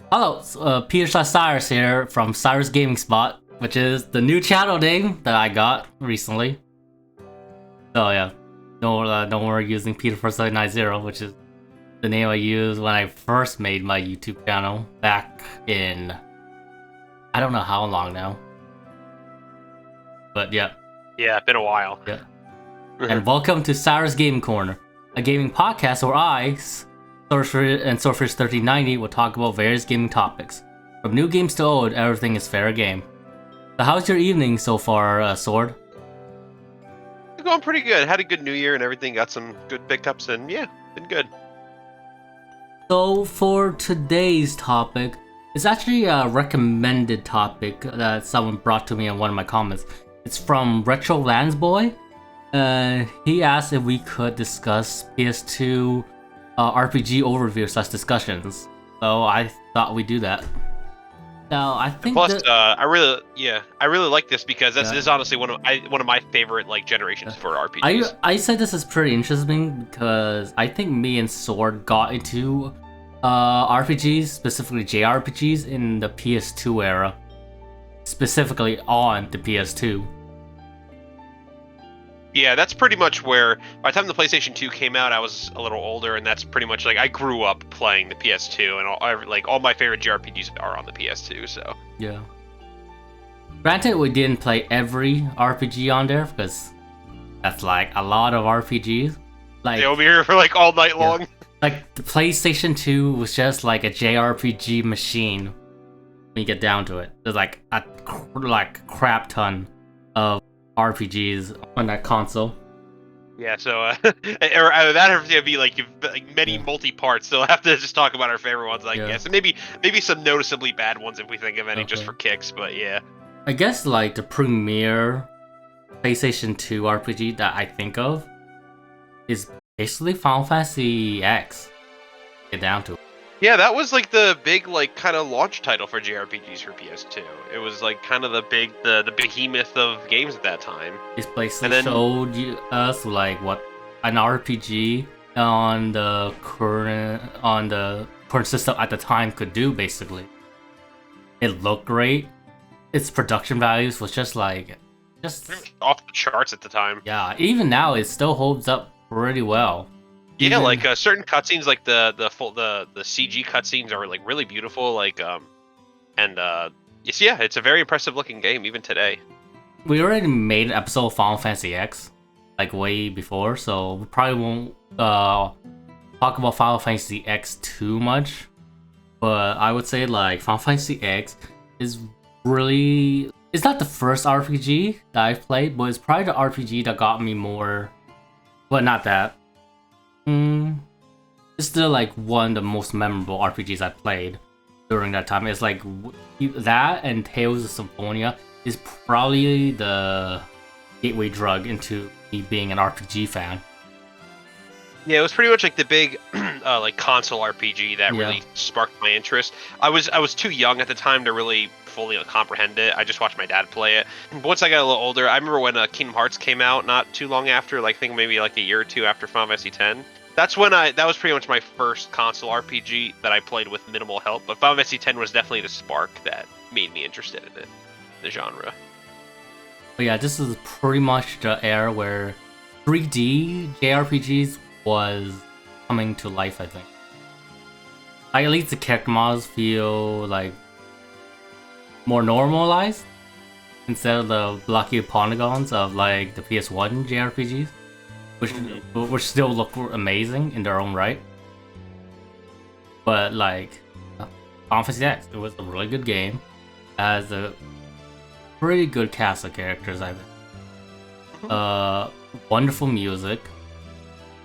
Hello, Peter/Cyrus here from Sirus Gaming Spot, which is the new channel name that I got recently. So yeah, no more using Peter4790, which is the name I used when I first made my YouTube channel back in I don't know how long now. But yeah. Yeah, been a while. Yeah. And welcome to Sirus Gaming Corner, a gaming podcast where I, Sorcerer and Sorceress 1390 will talk about various gaming topics. From new games to old, everything is fair game. So how's your evening so far, Sword? It's going pretty good. Had a good New Year and everything. Got some good pickups and yeah, been good. So for today's topic, it's actually a recommended topic that someone brought to me in one of my comments. It's from RetroIslandBoy. He asked if we could discuss PS2 RPG overview / discussions. So I thought we'd do that. Now I think. Plus, I really like this because this is honestly one of my favorite generations for RPGs. I said this is pretty interesting because I think me and Sword got into RPGs, specifically JRPGs, in the PS2 era, specifically on the PS2. Yeah, that's pretty much where, by the time the PlayStation 2 came out, I was a little older, and that's pretty much, I grew up playing the PS2, and all my favorite JRPGs are on the PS2, so. Yeah. Granted, we didn't play every RPG on there, because that's, a lot of RPGs. They'll be here for, all night long. The PlayStation 2 was just, a JRPG machine, when you get down to it. There's, a crap ton of RPGs on that console. Yeah, so or either that or it'd be many multi-parts. So we'll have to just talk about our favorite ones, I guess, and maybe some noticeably bad ones if we think of any, just for kicks. But yeah, I guess the premier PlayStation 2 RPG that I think of is basically Final Fantasy X. Get down to it. Yeah, that was the big kind of launch title for JRPGs for PS2. It was kind of the behemoth of games at that time. It basically showed us what an RPG on the current system at the time could do. Basically, it looked great. Its production values was just off the charts at the time. Yeah, even now it still holds up pretty well. Yeah, certain cutscenes, the CG cutscenes are really beautiful. It's a very impressive looking game even today. We already made an episode of Final Fantasy X, way before, so we probably won't talk about Final Fantasy X too much. But I would say Final Fantasy X is really, it's not the first RPG that I've played, but it's probably the RPG that got me more. But not that. It's still one of the most memorable RPGs I played during that time. It's that and Tales of Symphonia is probably the gateway drug into me being an RPG fan. Yeah, it was pretty much the big console RPG that really sparked my interest. I was too young at the time to really fully comprehend it. I just watched my dad play it. Once I got a little older, I remember when Kingdom Hearts came out not too long after, I think maybe a year or two after Final Fantasy X. That's when that was pretty much my first console RPG that I played with minimal help. But Final Fantasy X was definitely the spark that made me interested in it, the genre. But yeah, this is pretty much the era where 3D JRPGs was coming to life, I think. At least the character models feel more normalized instead of the blocky polygons of the PS1 JRPGs, which still look amazing in their own right. But Final Fantasy X, it was a really good game. It has a pretty good cast of characters, I think. Wonderful music.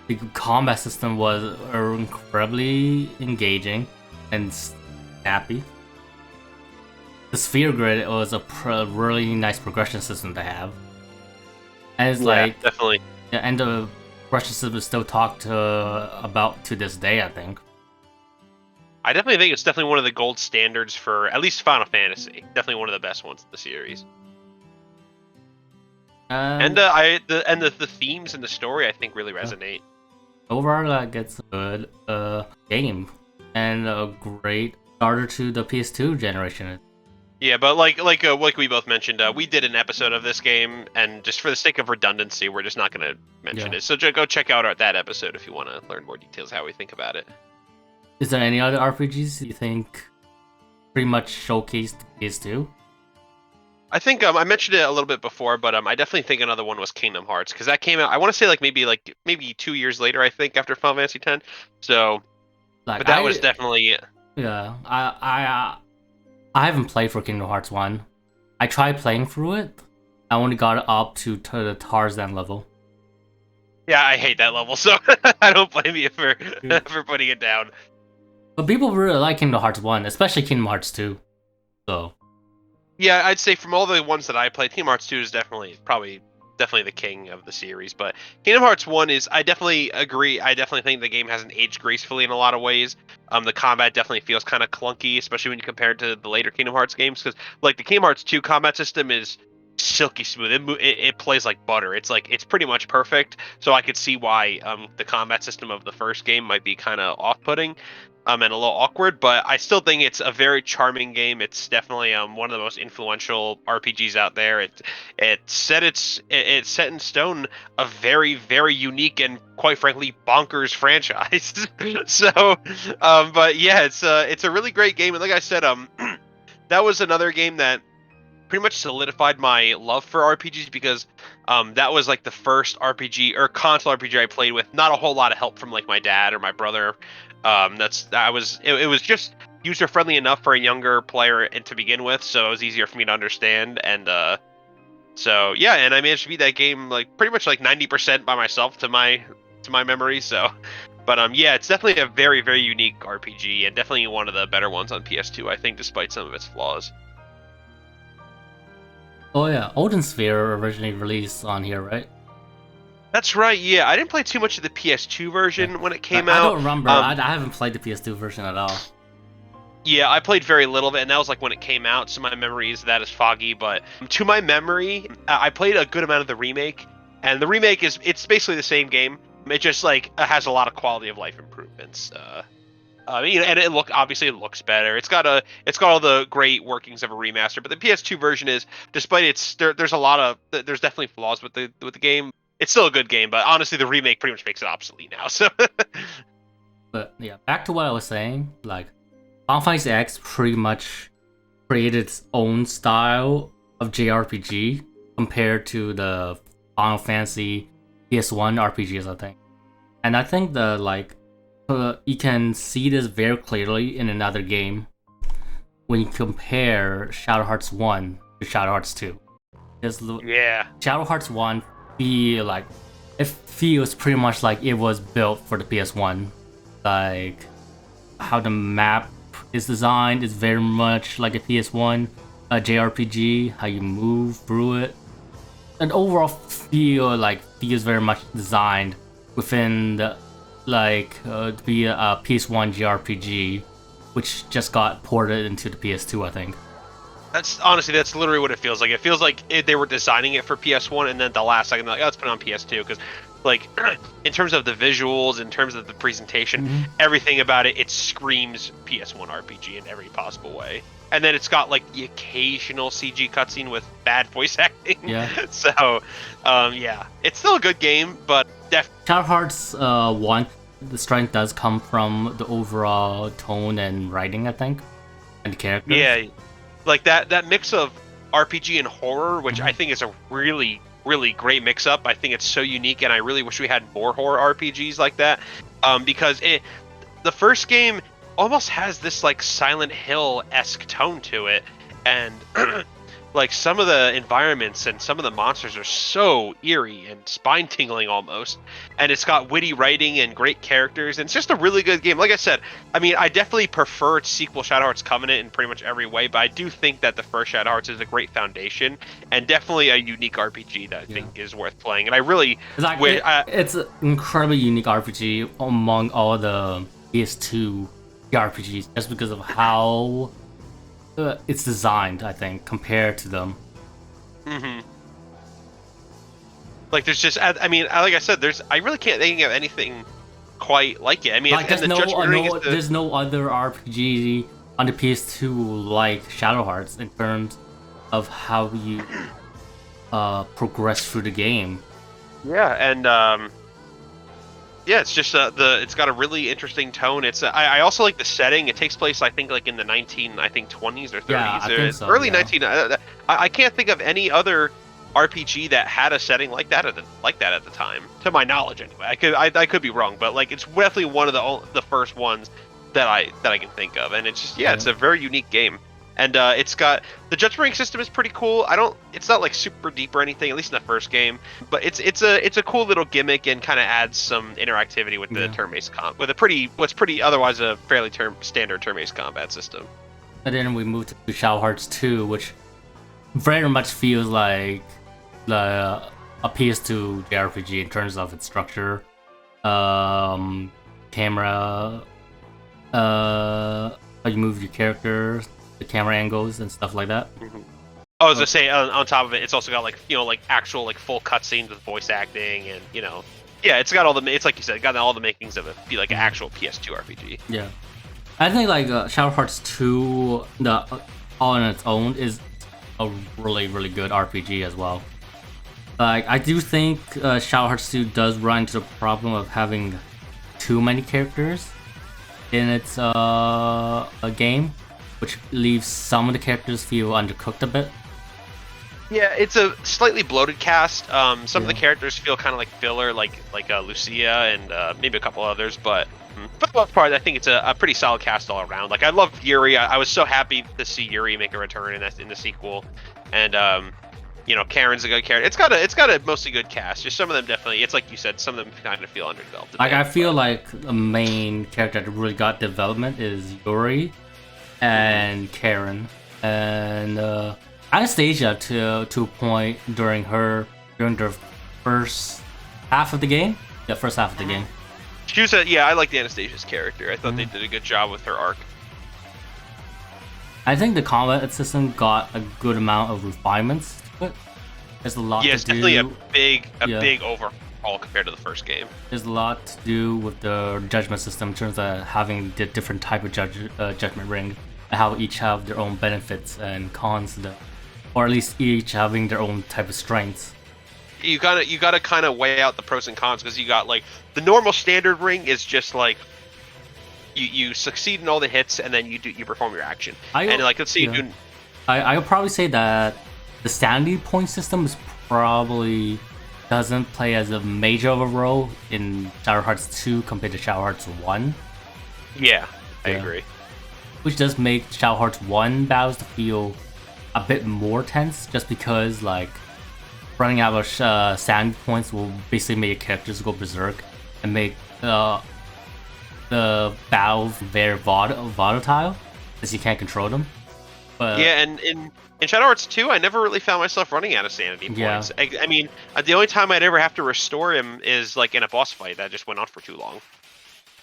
The combat system was incredibly engaging and snappy. The sphere grid was a really nice progression system to have. And it's definitely. Yeah, and the progression system is still talked about to this day, I think. I definitely think it's definitely one of the gold standards for at least Final Fantasy. Definitely one of the best ones in the series. And the themes and the story, I think, really resonate. Overall, it's a good game and a great starter to the PS2 generation. Yeah, but like we both mentioned, we did an episode of this game, and just for the sake of redundancy, we're just not going to mention it. So go check out that episode if you want to learn more details how we think about it. Is there any other RPGs you think pretty much showcased PS2? I think I mentioned it a little bit before, but I definitely think another one was Kingdom Hearts, because that came out. I want to say maybe 2 years later. I think after Final Fantasy X. So, but that was definitely. Yeah, I haven't played for Kingdom Hearts 1. I tried playing through it. I only got up to the Tarzan level. Yeah, I hate that level, so I don't blame you for putting it down. But people really like Kingdom Hearts 1, especially Kingdom Hearts 2. So. Yeah, I'd say from all the ones that I played, Kingdom Hearts 2 is definitely the king of the series. But Kingdom Hearts 1 is, I definitely agree. I definitely think the game hasn't aged gracefully in a lot of ways. The combat definitely feels kind of clunky, especially when you compare it to the later Kingdom Hearts games. Because like the Kingdom Hearts 2 combat system is silky smooth. It plays like butter. It's pretty much perfect. So I could see why the combat system of the first game might be kind of off-putting. And a little awkward, but I still think it's a very charming game. It's definitely one of the most influential RPGs out there. It's set in stone a very, very unique and quite frankly bonkers franchise. So, but yeah, it's a really great game. And like I said, that was another game that pretty much solidified my love for RPGs, because that was like the first RPG or console RPG I played with not a whole lot of help from like my dad or my brother. It was just user friendly enough for a younger player and to begin with, so it was easier for me to understand. And so yeah, and I managed to beat that game like pretty much like 90% by myself to my memory. So, but yeah, it's definitely a very, very unique RPG and definitely one of the better ones on PS2, I think, despite some of its flaws. Oh yeah, Odin Sphere originally released on here, right? That's right, yeah. I didn't play too much of the PS2 version when it came out. I don't remember. I haven't played the PS2 version at all. Yeah, I played very little of it, and that was like when it came out, so my memory is that is foggy. But to my memory, I played a good amount of the remake, and the remake it's basically the same game. It just like has a lot of quality of life improvements. And it looks better. It's got all the great workings of a remaster. But the PS2 version is, despite there's definitely flaws with the game. It's still a good game, but honestly, the remake pretty much makes it obsolete now. So, but yeah, back to what I was saying. Like, Final Fantasy X pretty much created its own style of JRPG compared to the Final Fantasy PS1 RPGs, I think. And I think you can see this very clearly in another game when you compare Shadow Hearts 1 to Shadow Hearts 2. Yeah. Shadow Hearts 1 it feels pretty much like it was built for the PS1. Like, how the map is designed is very much like a PS1 JRPG, how you move through it. And overall feels very much designed within the to be a PS1 JRPG, which just got ported into the PS2, I think. That's literally what it feels like. It feels like they were designing it for PS1, and then at the last second they're like, "Oh, let's put it on PS2." Because, like, in terms of the visuals, in terms of the presentation, everything about it screams PS1 RPG in every possible way. And then it's got like the occasional CG cutscene with bad voice acting. Yeah. So, yeah, it's still a good game, but Shadow Hearts 1, the strength does come from the overall tone and writing, I think, and the characters. Yeah. Like that mix of RPG and horror, which I think is a really, really great mix-up. I think it's so unique, and I really wish we had more horror RPGs like that. Because the first game almost has this like Silent Hill-esque tone to it, and like some of the environments and some of the monsters are so eerie and spine-tingling almost. And it's got witty writing and great characters, and it's just a really good game. Like I said, I mean, I definitely prefer its sequel, Shadow Hearts Covenant, in pretty much every way, but I do think that the first Shadow Hearts is a great foundation and definitely a unique RPG that I think is worth playing. And I really it's an incredibly unique RPG among all the PS2 RPGs, just because of how it's designed, I think, compared to them. Like, there's just, I mean, like I said, I really can't think of anything quite like it. I mean, like, there's no other RPG on the PS2 like Shadow Hearts in terms of how you progress through the game. Yeah, and yeah, it's just it's got a really interesting tone. It's I also like the setting. It takes place, I think, like in the 20s or 30s, Yeah, I think so, early yeah. 19. I can't think of any other RPG that had a setting like that at the time, to my knowledge. Anyway, I could be wrong, but like it's definitely one of the first ones that I can think of, and it's just it's a very unique game. And it's got the judgment ring system is pretty cool. It's not like super deep or anything, at least in the first game. But it's a cool little gimmick and kind of adds some interactivity with the turn-based comp, with what's pretty otherwise a fairly standard turn-based combat system. And then we moved to Shadow Hearts 2, which very much feels like a PS2 JRPG in terms of its structure, camera, how you move your characters, the camera angles and stuff like that. Mm-hmm. I was gonna say on top of it, it's also got like actual like full cutscenes with voice acting and it's got it's like you said, got all the makings of it be like an actual PS2 RPG. Yeah, I think like Shadow Hearts 2, all on its own is a really really good RPG as well. Like I do think Shadow Hearts 2 does run into the problem of having too many characters in its a game, which leaves some of the characters feel undercooked a bit. Yeah, it's a slightly bloated cast. Some of the characters feel kind of like filler, like Lucia and maybe a couple others, but for the most part, I think it's a pretty solid cast all around. Like I love Yuri. I was so happy to see Yuri make a return in the sequel, and Karen's a good character. It's got a mostly good cast. Just some of them definitely. It's like you said, some of them kind of feel underdeveloped. Like I feel like the main character that really got development is Yuri and Karen and Anastasia to a point during the first half of the game. Yeah, first half of the game. She was I like the Anastasia's character. I thought they did a good job with her arc. I think the combat system got a good amount of refinements to it. There's a lot to do. It's definitely a big overhaul compared to the first game. There's a lot to do with the judgment system in terms of having the different type of judgment ring, and how each have their own benefits and cons to them. Or at least each having their own type of strengths. You gotta kind of weigh out the pros and cons, because you got like the normal standard ring is just like you succeed in all the hits and then you perform your action. Let's see. I would probably say that the sanity point system is probably doesn't play as a major of a role in Shadow Hearts 2 compared to Shadow Hearts 1. Yeah, I agree. Which does make Shadow Hearts 1 battles to feel a bit more tense, just because like running out of sanity points will basically make your characters go berserk and make the battles very volatile, as you can't control them. But and in Shadow Hearts 2, I never really found myself running out of sanity points. I mean, the only time I'd ever have to restore him is like in a boss fight that just went on for too long.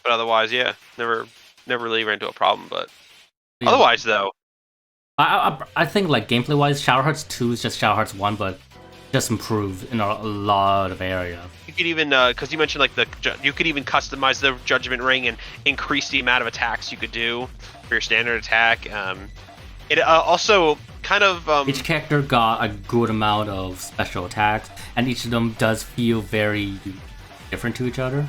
But otherwise, never really ran into a problem. But otherwise, though, I think like gameplay wise, Shadow Hearts 2 is just Shadow Hearts 1, but just improved in a lot of areas. You could even, because you mentioned like you could even customize the Judgment Ring and increase the amount of attacks you could do for your standard attack. It also kind of each character got a good amount of special attacks, and each of them does feel very different to each other.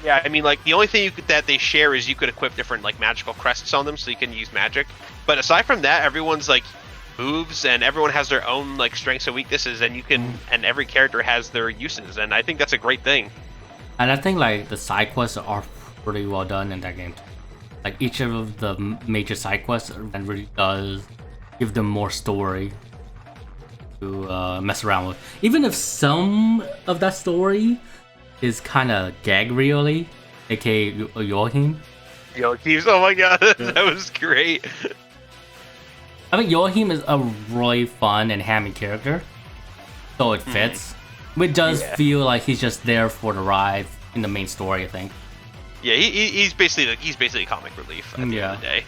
Yeah, I mean, like the only thing that they share is you could equip different like magical crests on them, so you can use magic. But aside from that, everyone's like moves, and everyone has their own like strengths and weaknesses, and and every character has their uses, and I think that's a great thing. And I think like the side quests are pretty well done in that game. Like each of the major side quests really does give them more story to mess around with. Even if some of that story is kind of gag reely, aka Joachim. Oh my god, that was great. I mean, Joachim is a really fun and hammy character, so it fits. It does feel like he's just there for the ride in the main story, I think. Yeah, he's basically comic relief at the end of the day.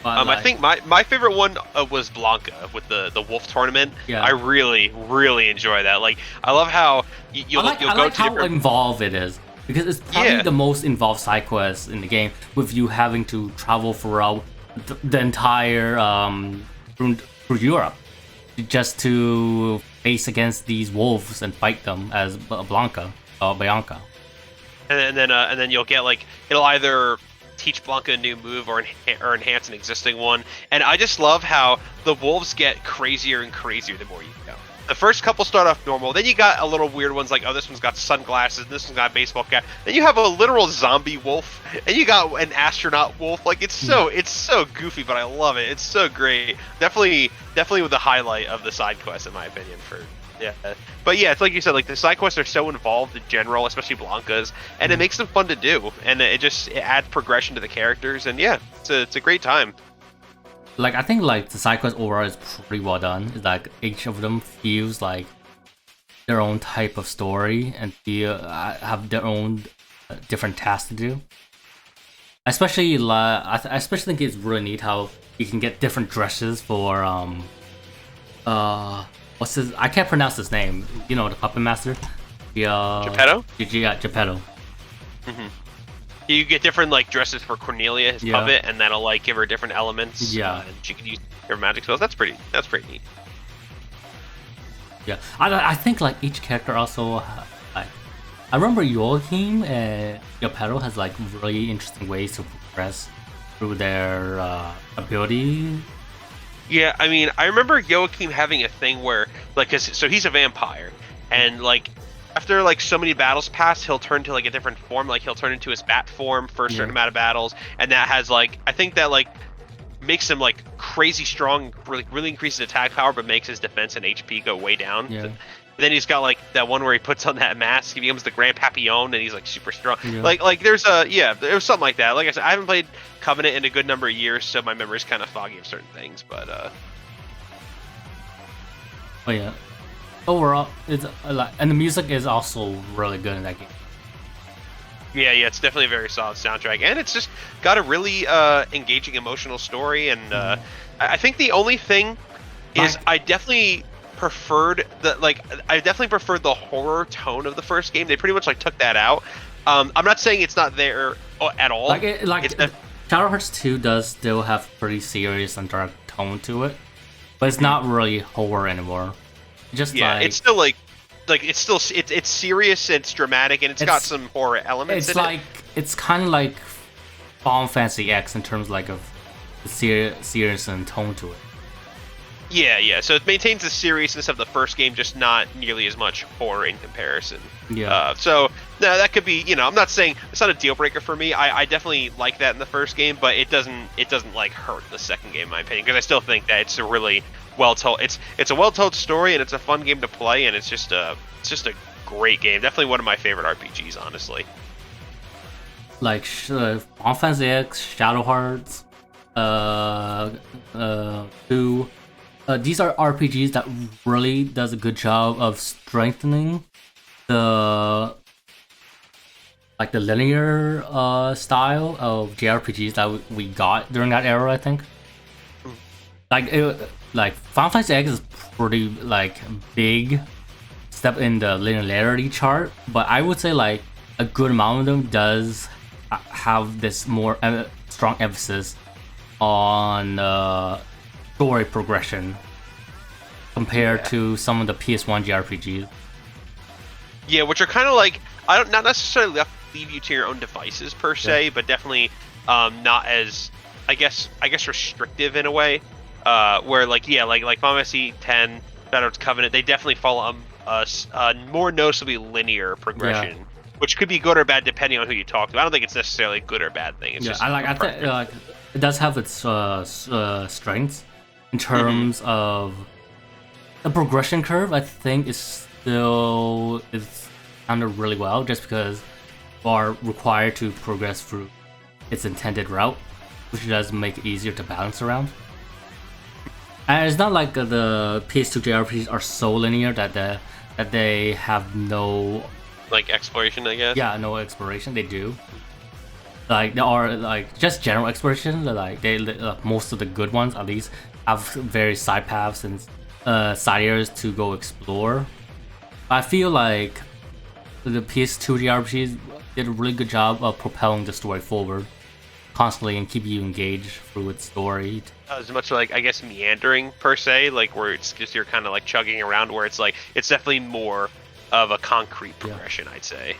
But, I think my favorite one was Blanca with the wolf tournament. Yeah. I really enjoy that. Like, I love how you'll go to how involved it is, because it's probably the most involved side quest in the game, with you having to travel throughout the entire through Europe just to face against these wolves and fight them as Bianca. And then you'll get like it'll either teach Blanca a new move or enhance an existing one. And I just love how the wolves get crazier and crazier the more you go. The first couple start off normal, then you got a little weird ones like, oh, this one's got sunglasses, this one's got a baseball cap. Then you have a literal zombie wolf, and you got an astronaut wolf. Like it's so goofy, but I love it. It's so great. Definitely with the highlight of the side quest in my opinion. But yeah, it's like you said, like the side quests are so involved in general, especially Blanca's, and it makes them fun to do, and it adds progression to the characters, and yeah, it's a great time. Like I think like the side quest overall is pretty well done. It's like each of them feels like their own type of story and have their own different tasks to do. Especially I especially think it's really neat how you can get different dresses for what's his? I can't pronounce his name. You know, the puppet master. Geppetto? Yeah, Geppetto. Mm-hmm. You get different like dresses for Cornelia, his puppet, and that'll like give her different elements. Yeah, and she can use her magic spells. That's pretty neat. Yeah, I think like each character also. I remember Joachim and Geppetto has like really interesting ways to progress through their ability. Yeah, I mean, I remember Joachim having a thing where, like, so he's a vampire, and like, after like so many battles pass, he'll turn to like a different form. Like he'll turn into his bat form for a certain amount of battles, and that has like, I think that like makes him like crazy strong, really increases attack power, but makes his defense and HP go way down. Yeah. And then he's got like that one where he puts on that mask, he becomes the Grand Papillon, and he's like super strong. Yeah. Like there's there's something like that. Like I said, I haven't played Covenant in a good number of years, so my memory's kind of foggy of certain things. But oh yeah, overall it's and the music is also really good in that game. Yeah, it's definitely a very solid soundtrack, and it's just got a really engaging emotional story. And I think the only thing is I definitely preferred the horror tone of the first game. They pretty much like took that out. I'm not saying it's not there at all. Shadow Hearts 2 does still have pretty serious and dark tone to it, but it's not really horror anymore. It's still it's serious, it's dramatic, and it's got some horror elements. It's kind of like Final Fantasy X in terms like of the serious and tone to it. Yeah. So it maintains the seriousness of the first game, just not nearly as much horror in comparison. Yeah. So no, that could be. I'm not saying it's not a deal breaker for me. I definitely like that in the first game, but it doesn't like hurt the second game, in my opinion, because I still think that it's a really well told. It's a well told story, and it's a fun game to play, and it's just a great game. Definitely one of my favorite RPGs, honestly. Like Final Fantasy X, Shadow Hearts, 2. These are RPGs that really does a good job of strengthening the linear style of JRPGs that we got during that era. I think like Final Fantasy X is pretty like big step in the linearity chart, but I would say like a good amount of them does have this more strong emphasis on story progression compared to some of the PS1 JRPGs. Yeah, which are kind of like not necessarily leave you to your own devices per se, but definitely not as I guess restrictive in a way. Where like Final Fantasy X, Shadow's Covenant, they definitely follow a more noticeably linear progression, which could be good or bad depending on who you talk to. I don't think it's necessarily a good or bad thing. It's just I think it does have its strengths in terms of the progression curve. I think is handled really well, just because you are required to progress through its intended route, which does make it easier to balance around. And it's not like the PS2 JRPGs are so linear that they have no like exploration, I guess. Yeah, no exploration. They do. Like there are like just general exploration. Like most of the good ones at least have various side paths and side areas to go explore. I feel like the PS2 JRPGs did a really good job of propelling the story forward constantly and keep you engaged through its story. As much like, I guess, meandering per se, like where it's just you're kind of like chugging around, where it's like it's definitely more of a concrete progression, I'd say.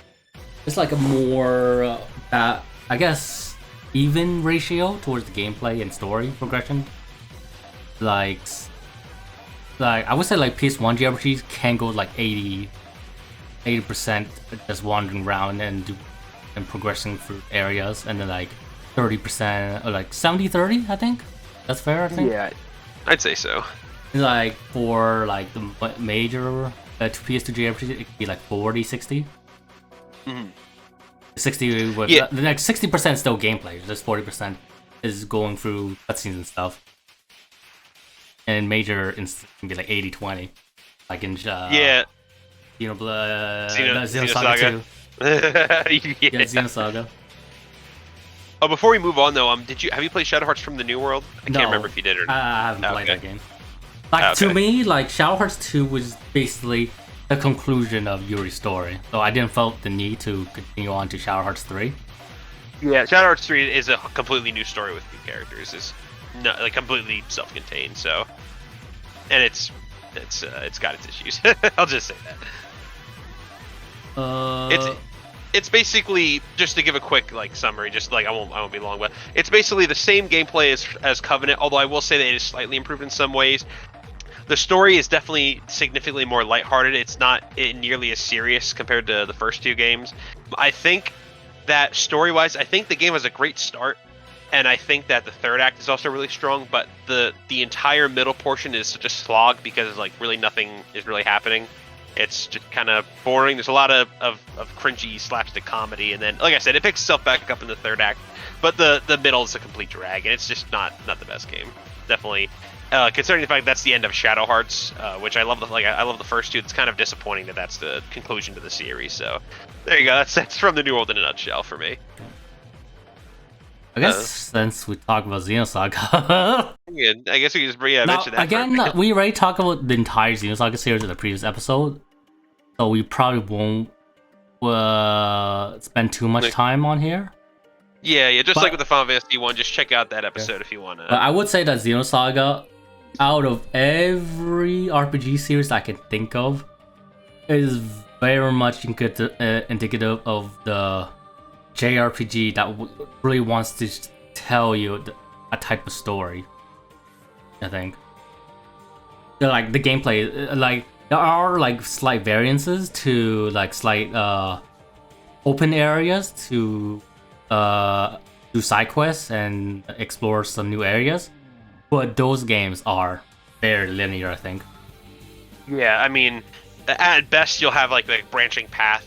It's like a more, I guess, even ratio towards the gameplay and story progression. Like I would say like PS1 JRPGs can go like 80% just wandering around and progressing through areas, and then like 30% or like 70-30, I think. That's fair, I think. Yeah, I'd say so. Like for like the major PS2 JRPGs, it could be like 40-60. 60 with the next 60% is still gameplay. Just 40% is going through cutscenes and stuff. And major instances can be like 80-20, like in Xenosaga 2. Yeah, Xenosaga. Oh, before we move on though, have you played Shadow Hearts from the New World? I can't remember if you did or not. I haven't played that game. Like to me, like Shadow Hearts 2 was basically the conclusion of Yuri's story, so I didn't felt the need to continue on to Shadow Hearts 3. Yeah, Shadow Hearts 3 is a completely new story with new characters. It's not like completely self-contained, so, and it's got its issues. I'll just say that. It's basically, just to give a quick like summary, just like I won't be long, but it's basically the same gameplay as Covenant, although I will say that it is slightly improved in some ways. The story is definitely significantly more lighthearted. It's not nearly as serious compared to the first two games. I think that story-wise, I think the game has a great start, and I think that the third act is also really strong, but the entire middle portion is such a slog because like really nothing is really happening. It's just kind of boring. There's a lot of cringy slapstick comedy, and then, like I said, it picks itself back up in the third act. But the middle is a complete drag, and it's just not the best game. Definitely, considering the fact that's the end of Shadow Hearts, which I love. I love the first two. It's kind of disappointing that that's the conclusion to the series. So there you go. That's from the New World in a nutshell for me. I guess since we talked about Xenosaga, yeah, I guess we can just mention that again. We already talked about the entire Xenosaga series in the previous episode, so we probably won't spend too much time on here. Yeah. Just like with the Final Fantasy one, just check out that episode if you want to. But I would say that Xenosaga, out of every RPG series I can think of, is very much indicative of the JRPG that really wants to tell you a type of story. I think, like the gameplay, like there are like slight variances to like slight open areas to do side quests and explore some new areas, but those games are very linear, I think. Yeah, I mean, at best you'll have like branching path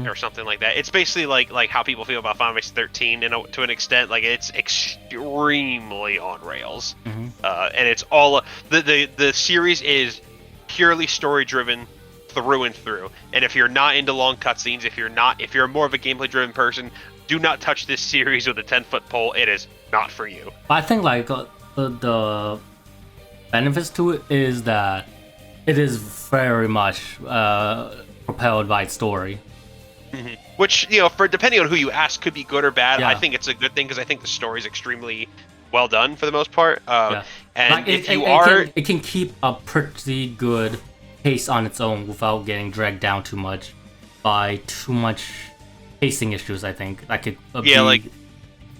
or something like that. It's basically like how people feel about Final Fantasy 13 to an extent. Like it's extremely on rails, and it's all the series is purely story driven through and through. And if you're not into long cutscenes, if you're more of a gameplay driven person, do not touch this series with a 10-foot pole. It is not for you. I think like the benefits to it is that it is very much propelled by its story. Which, for depending on who you ask, could be good or bad. Yeah. I think it's a good thing because I think the story is extremely well done for the most part. And like it can keep a pretty good pace on its own without getting dragged down too much by too much pacing issues. I think that could be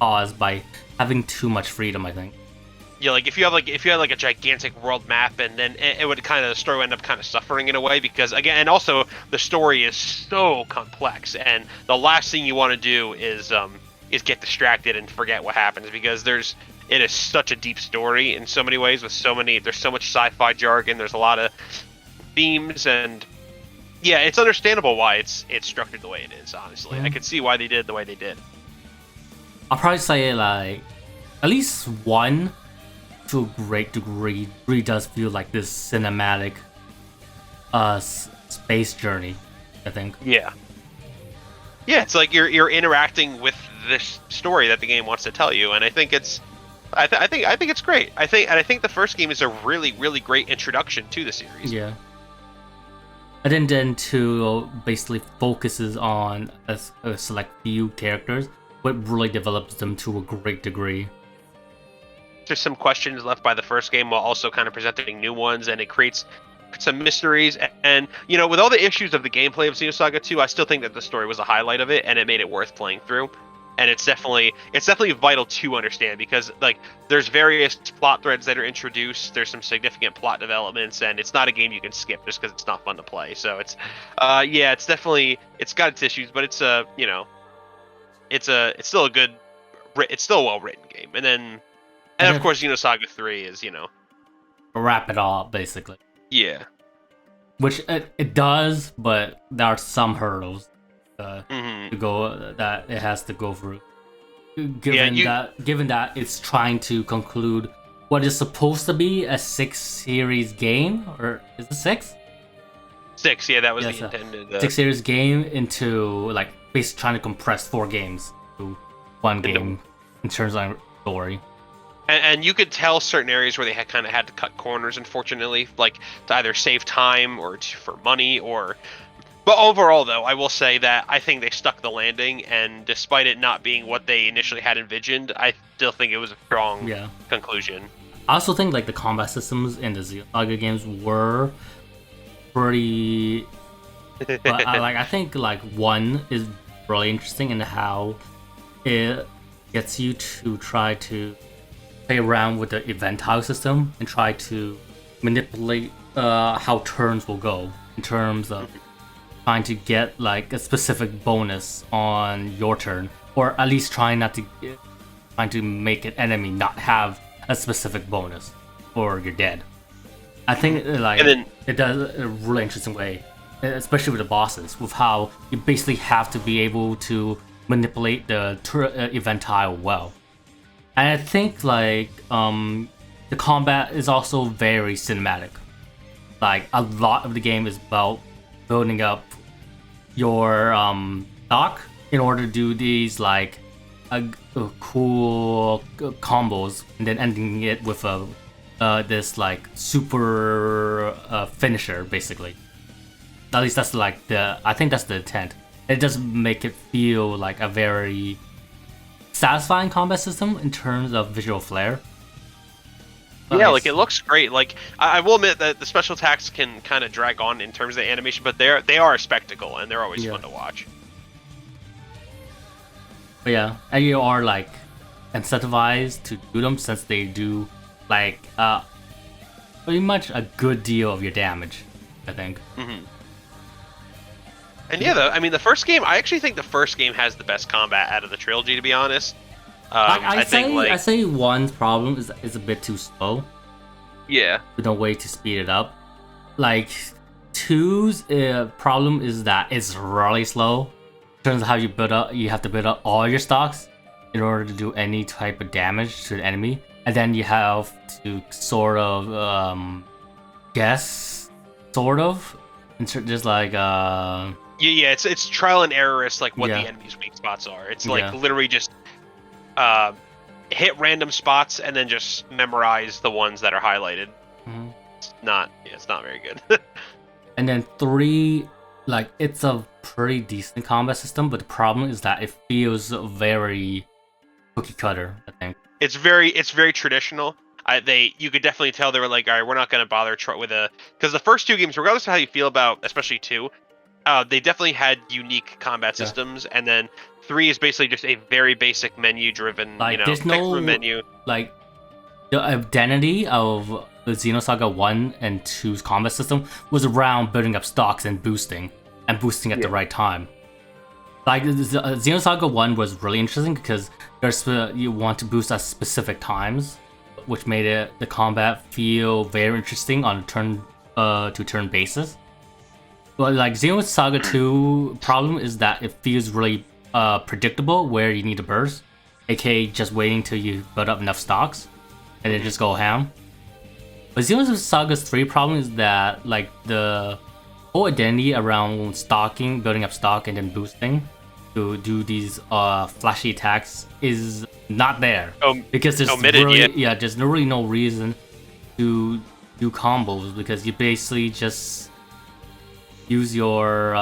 caused by having too much freedom, I think. Yeah, like if you had a gigantic world map, and then it would the story would end up kind of suffering in a way, because again, and also the story is so complex, and the last thing you want to do is get distracted and forget what happens, because it is such a deep story in so many ways, there's so much sci-fi jargon, there's a lot of themes, and yeah, it's understandable why it's structured the way it is. Honestly, I can see why they did the way they did. I'll probably say like at least one, to a great degree, really does feel like this cinematic space journey, I think. Yeah, it's like you're interacting with this story that the game wants to tell you, and I think it's I think it's great. I think the first game is a really, really great introduction to the series. Yeah. And then to basically focuses on a select few characters, what really develops them to a great degree. There's some questions left by the first game while also kind of presenting new ones, and it creates some mysteries. And you know, with all the issues of the gameplay of Xenosaga 2, I still think that the story was a highlight of it, and it made it worth playing through. And it's definitely vital to understand, because like there's various plot threads that are introduced, there's some significant plot developments, and it's not a game you can skip just because it's not fun to play. So it's yeah, it's definitely, it's got its issues, but it's you know, it's still a good, it's still a well written game. And of course Xenosaga 3 is, you know, wrap it all up basically. Yeah. Which it does, but there are some hurdles to go that it has to go through. Given that it's trying to conclude what is supposed to be a 6-series game, or is it 6? 6, yeah, that was the intended 6-series game into like basically trying to compress 4 games to 1 game in terms of story. And you could tell certain areas where they had kind of had to cut corners, unfortunately, like to either save time or for money, or. But overall, though, I will say that I think they stuck the landing, and despite it not being what they initially had envisioned, I still think it was a strong conclusion. I also think like the combat systems in the Xenosaga games were pretty. But I think like 1 is really interesting in how it gets you to try to play around with the event tile system and try to manipulate how turns will go in terms of trying to get like a specific bonus on your turn, or at least trying to make an enemy not have a specific bonus or you're dead. I think like it does a really interesting way, especially with the bosses, with how you basically have to be able to manipulate the event tile well. And I think like the combat is also very cinematic. Like a lot of the game is about building up your stock in order to do these like cool combos, and then ending it with this like super finisher basically. At least that's like I think that's the intent. It does make it feel like a very satisfying combat system in terms of visual flair. Yeah, like it looks great. Like I will admit that the special attacks can kind of drag on in terms of the animation, but they are a spectacle, and they're always fun to watch. But yeah, and you are like incentivized to do them, since they do like pretty much a good deal of your damage, I think. And yeah, I mean, the first game, I actually think the first game has the best combat out of the trilogy, to be honest. I say 1's problem is a bit too slow. Yeah. With no way to speed it up. Like 2's problem is that it's really slow. In terms of how you have to build up all your stocks in order to do any type of damage to the enemy, and then you have to sort of guess, sort of, just like Yeah, it's trial and error. Like what the enemy's weak spots are. It's like literally just hit random spots and then just memorize the ones that are highlighted. It's not very good. And then 3, like it's a pretty decent combat system, but the problem is that it feels very cookie cutter, I think. It's very traditional. You could definitely tell they were like, all right, we're not going to bother with because the first 2 games, regardless of how you feel about, especially 2, they definitely had unique combat systems, and then 3 is basically just a very basic menu-driven, like, there's no menu. Like the identity of the Xenosaga 1 and 2's combat system was around building up stocks and boosting at the right time. Like Xenosaga 1 was really interesting because you want to boost at specific times, which made the combat feel very interesting on a turn-to-turn basis. But like Xenosaga 2 problem is that it feels really predictable where you need to burst, aka just waiting till you build up enough stocks and then just go ham. But Xenosaga 3 problem is that like the whole identity around building up stock and then boosting to do these flashy attacks is not there. Because there's there's really no reason to do combos, because you basically just use your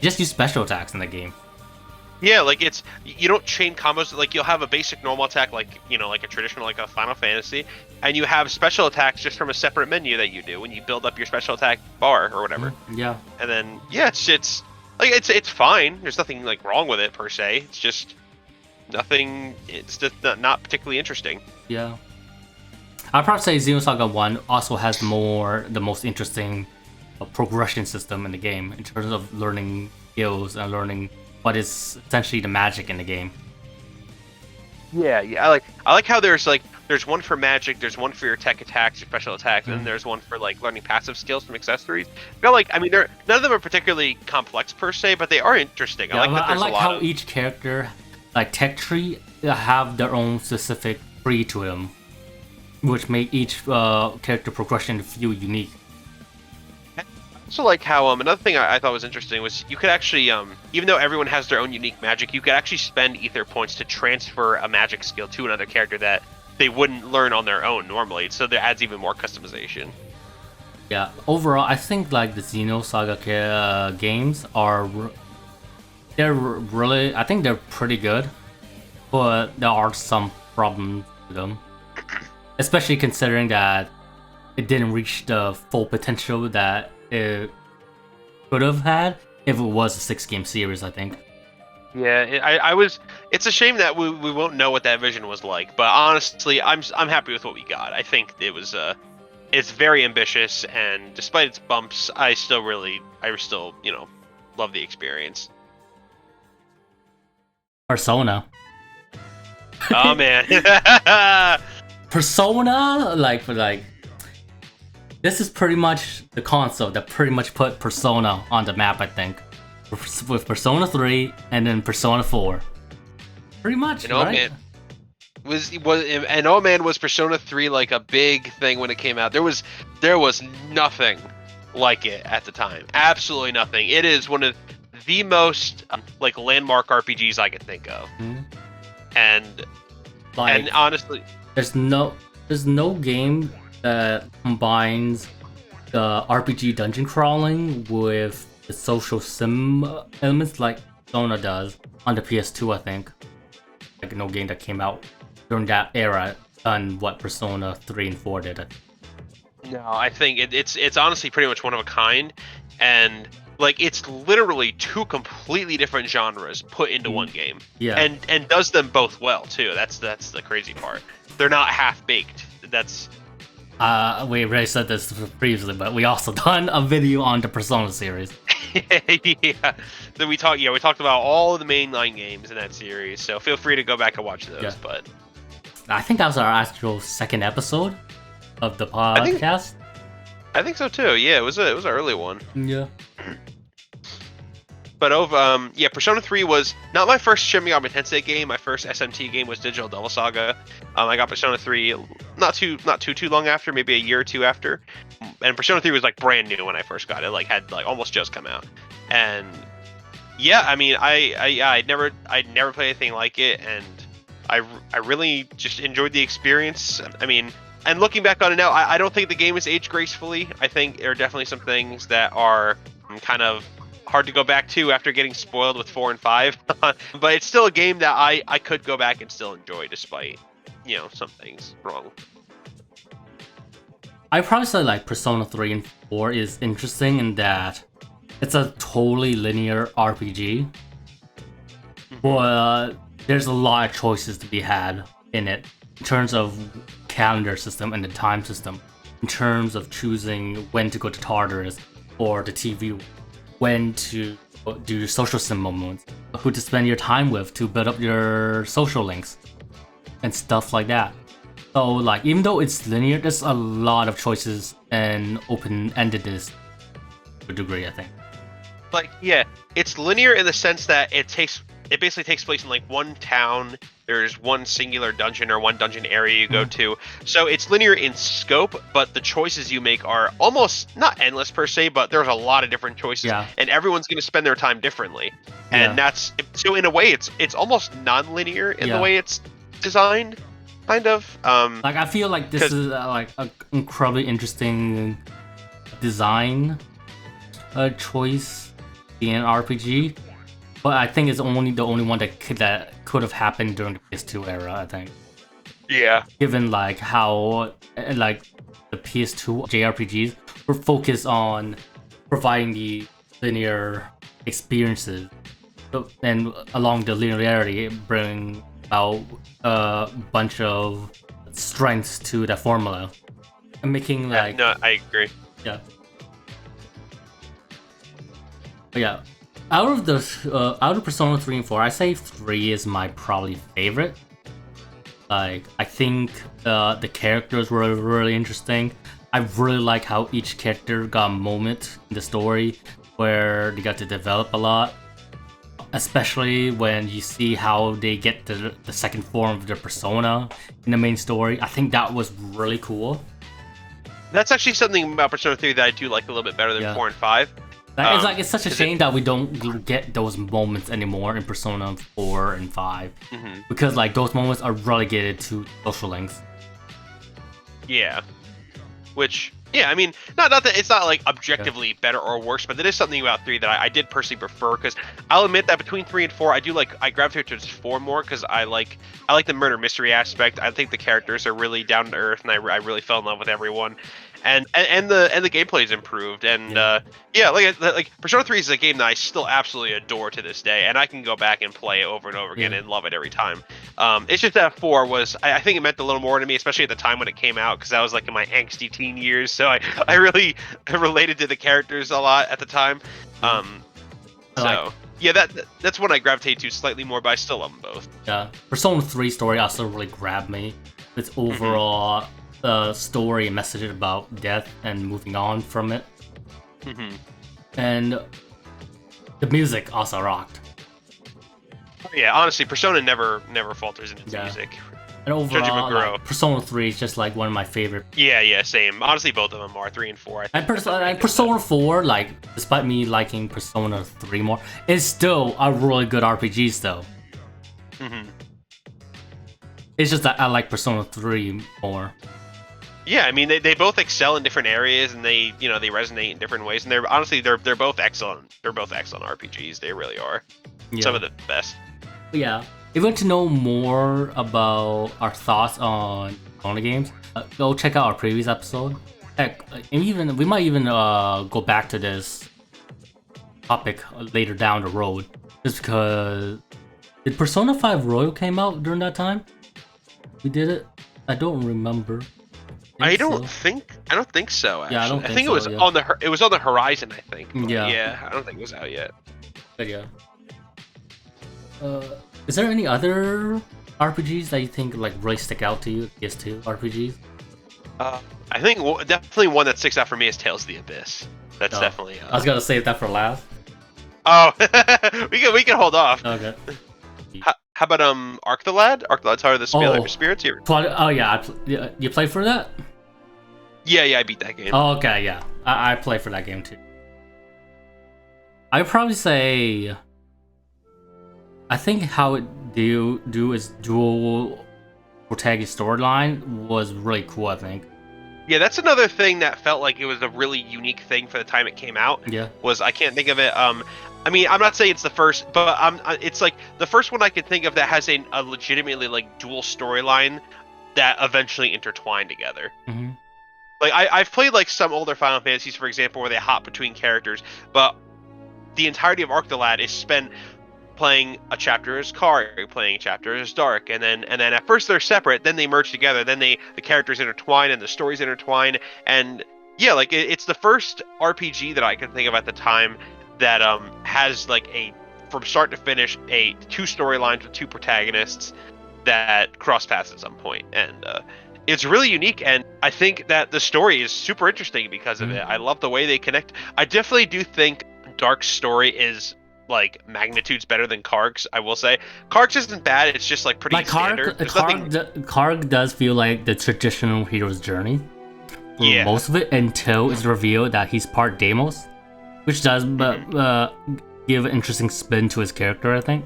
use special attacks in the game. Yeah, like you don't chain combos. Like you'll have a basic normal attack, like like a traditional, like a Final Fantasy, and you have special attacks just from a separate menu that you do when you build up your special attack bar or whatever. Yeah. And then it's like it's fine. There's nothing like wrong with it per se. It's just nothing. It's just not particularly interesting. Yeah. I'd probably say Xenosaga 1 also has the most interesting progression system in the game in terms of learning skills and learning what is essentially the magic in the game. Yeah, yeah. I like how there's one for magic, there's one for your tech attacks, your special attacks, and then there's one for like learning passive skills from accessories. I feel like they're none of them are particularly complex per se, but they are interesting. Yeah, I like that there's I like a lot how of... each character, like tech tree, have their own specific tree to them, which make each character progression feel unique. Also like how another thing I thought was interesting was you could actually even though everyone has their own unique magic, you could actually spend ether points to transfer a magic skill to another character that they wouldn't learn on their own normally, so that adds even more customization. Yeah, overall I think like the Xenosaga games they're really, I think they're pretty good, but there are some problems with them, especially considering that it didn't reach the full potential that it could have had if it was a 6-game series, I think. Yeah, it's a shame that we won't know what that vision was like, but honestly, I'm happy with what we got. I think it was it's very ambitious, and despite its bumps, I still love the experience. Persona. Oh man. Persona, like this is pretty much the console that pretty much put Persona on the map, I think. With Persona 3 and then Persona 4. Pretty much, right? Was Persona 3 like a big thing when it came out? There was nothing like it at the time. Absolutely nothing. It is one of the most like landmark RPGs I could think of. Mm-hmm. And honestly, there's no game that combines the RPG dungeon crawling with the social sim elements like Persona does on the PS2, I think. Like no game that came out during that era done what Persona 3 and 4 did. No, I think it's honestly pretty much one of a kind, and like it's literally two completely different genres put into one game. Yeah. And does them both well too. That's the crazy part. They're not half baked. That's we already said this previously, but we also done a video on the Persona series. Yeah. Then we talked about all of the mainline games in that series, so feel free to go back and watch those. Yeah. But I think that was our actual second episode of the podcast. I think so too. Yeah, it was an early one. Yeah. But Persona 3 was not my first Shin Megami Tensei game. My first SMT game was Digital Devil Saga. I got Persona 3 not too long after, maybe a year or two after. And Persona 3 was like brand new when I first got it. Like had like almost just come out. And yeah, I mean, I'd never played anything like it, and I really just enjoyed the experience. I mean, and looking back on it now, I don't think the game is aged gracefully. I think there are definitely some things that are kind of hard to go back to after getting spoiled with 4 and 5. But it's still a game that I could go back and still enjoy despite, some things wrong. I probably say like Persona 3 and 4 is interesting in that it's a totally linear RPG. But there's a lot of choices to be had in it in terms of calendar system and the time system, in terms of choosing when to go to Tartarus or the TV, when to do social sim moments, who to spend your time with to build up your social links and stuff like that. So like even though it's linear, there's a lot of choices and open-endedness to a degree, I think. Like, yeah, it's linear in the sense that it basically takes place in like one town. There's one singular dungeon or one dungeon area you go to. So it's linear in scope, but the choices you make are almost not endless per se, but there's a lot of different choices. Yeah. And everyone's going to spend their time differently. And that's so in a way it's almost non-linear in the way it's designed, kind of. Like I feel like this is like an incredibly interesting design choice in an RPG, but I think it's only the only one that could have happened during the PS2 era. I think. Yeah. Given like how like the PS2 JRPGs were focused on providing the linear experiences, and along the linearity, bring about a bunch of strengths to that formula, and making like no, I agree. yeah. But yeah, out of Persona 3 and 4, I say 3 is my probably favorite. Like, I think the characters were really interesting. I really like how each character got a moment in the story where they got to develop a lot. Especially when you see how they get the second form of their persona in the main story. I think that was really cool. That's actually something about Persona 3 that I do like a little bit better than 4 and 5. It's such a shame that we don't get those moments anymore in Persona 4 and 5. Because like those moments are relegated to social links. Yeah. Which, yeah, I mean, not that it's not like objectively better or worse, but there is something about 3 that I did personally prefer, because I'll admit that between 3 and 4, I gravitate towards 4 more, because I like the murder mystery aspect. I think the characters are really down to earth, and I really fell in love with everyone. And the gameplay is improved, and like Persona 3 is a game that I still absolutely adore to this day, and I can go back and play it over and over again and love it every time. It's just that 4 was, I think it meant a little more to me, especially at the time when it came out, because I was like in my angsty teen years, so I really related to the characters a lot at the time. That's when I gravitate to slightly more, but I still love them both. Yeah, Persona 3 story also really grabbed me. Its overall story and message about death and moving on from it. And the music also rocked. Yeah, honestly, Persona never falters in its music. And overall, like, Persona 3 is just like one of my favorite. Yeah, same. Honestly, both of them are 3 and 4. And Persona 4, like, despite me liking Persona 3 more, is still a really good RPG still. It's just that I like Persona 3 more. Yeah, I mean they both excel in different areas, and they resonate in different ways, and they're both excellent. They're both excellent RPGs. They really are. Some of the best. Yeah. If you want to know more about our thoughts on Persona games, go check out our previous episode. Heck, we might even go back to this topic later down the road, just because did Persona 5 Royal came out during that time? We did it. I don't remember. I don't think so. Actually. Yeah, I don't think it was on the horizon. I think. Yeah, I don't think it was out yet. But yeah. Is there any other RPGs that you think like really stick out to you? PS2 RPGs. I think definitely one that sticks out for me is Tales of the Abyss. That's definitely. I was gonna save that for last. Oh, we can hold off. Okay. How about Arctolad? Arctolad's Heart of the Spirits here. Oh yeah, you played for that? Yeah, I beat that game. Oh, okay, yeah, I played for that game too. I'd probably say, I think how it do its dual protagonist storyline was really cool. I think. Yeah, that's another thing that felt like it was a really unique thing for the time it came out. Yeah. I can't think of it. I mean, I'm not saying it's the first, but it's like the first one I can think of that has a legitimately like dual storyline that eventually intertwine together. Like I've played like some older Final Fantasies, for example, where they hop between characters, but the entirety of Arctolad is spent playing a chapter as Karg, playing a chapter as Dark, and then at first they're separate, then they merge together, then the characters intertwine and the stories intertwine, and yeah, like it's the first RPG that I can think of at the time that has like from start to finish two storylines with two protagonists that cross paths at some point, and it's really unique, and I think that the story is super interesting because of it. I love the way they connect. I definitely do think Dark's story is like magnitudes better than Karg's. I will say Karg's isn't bad. It's just like pretty standard. Karg does feel like the traditional hero's journey for most of it until it's revealed that he's part Deimos, which does give an interesting spin to his character, I think.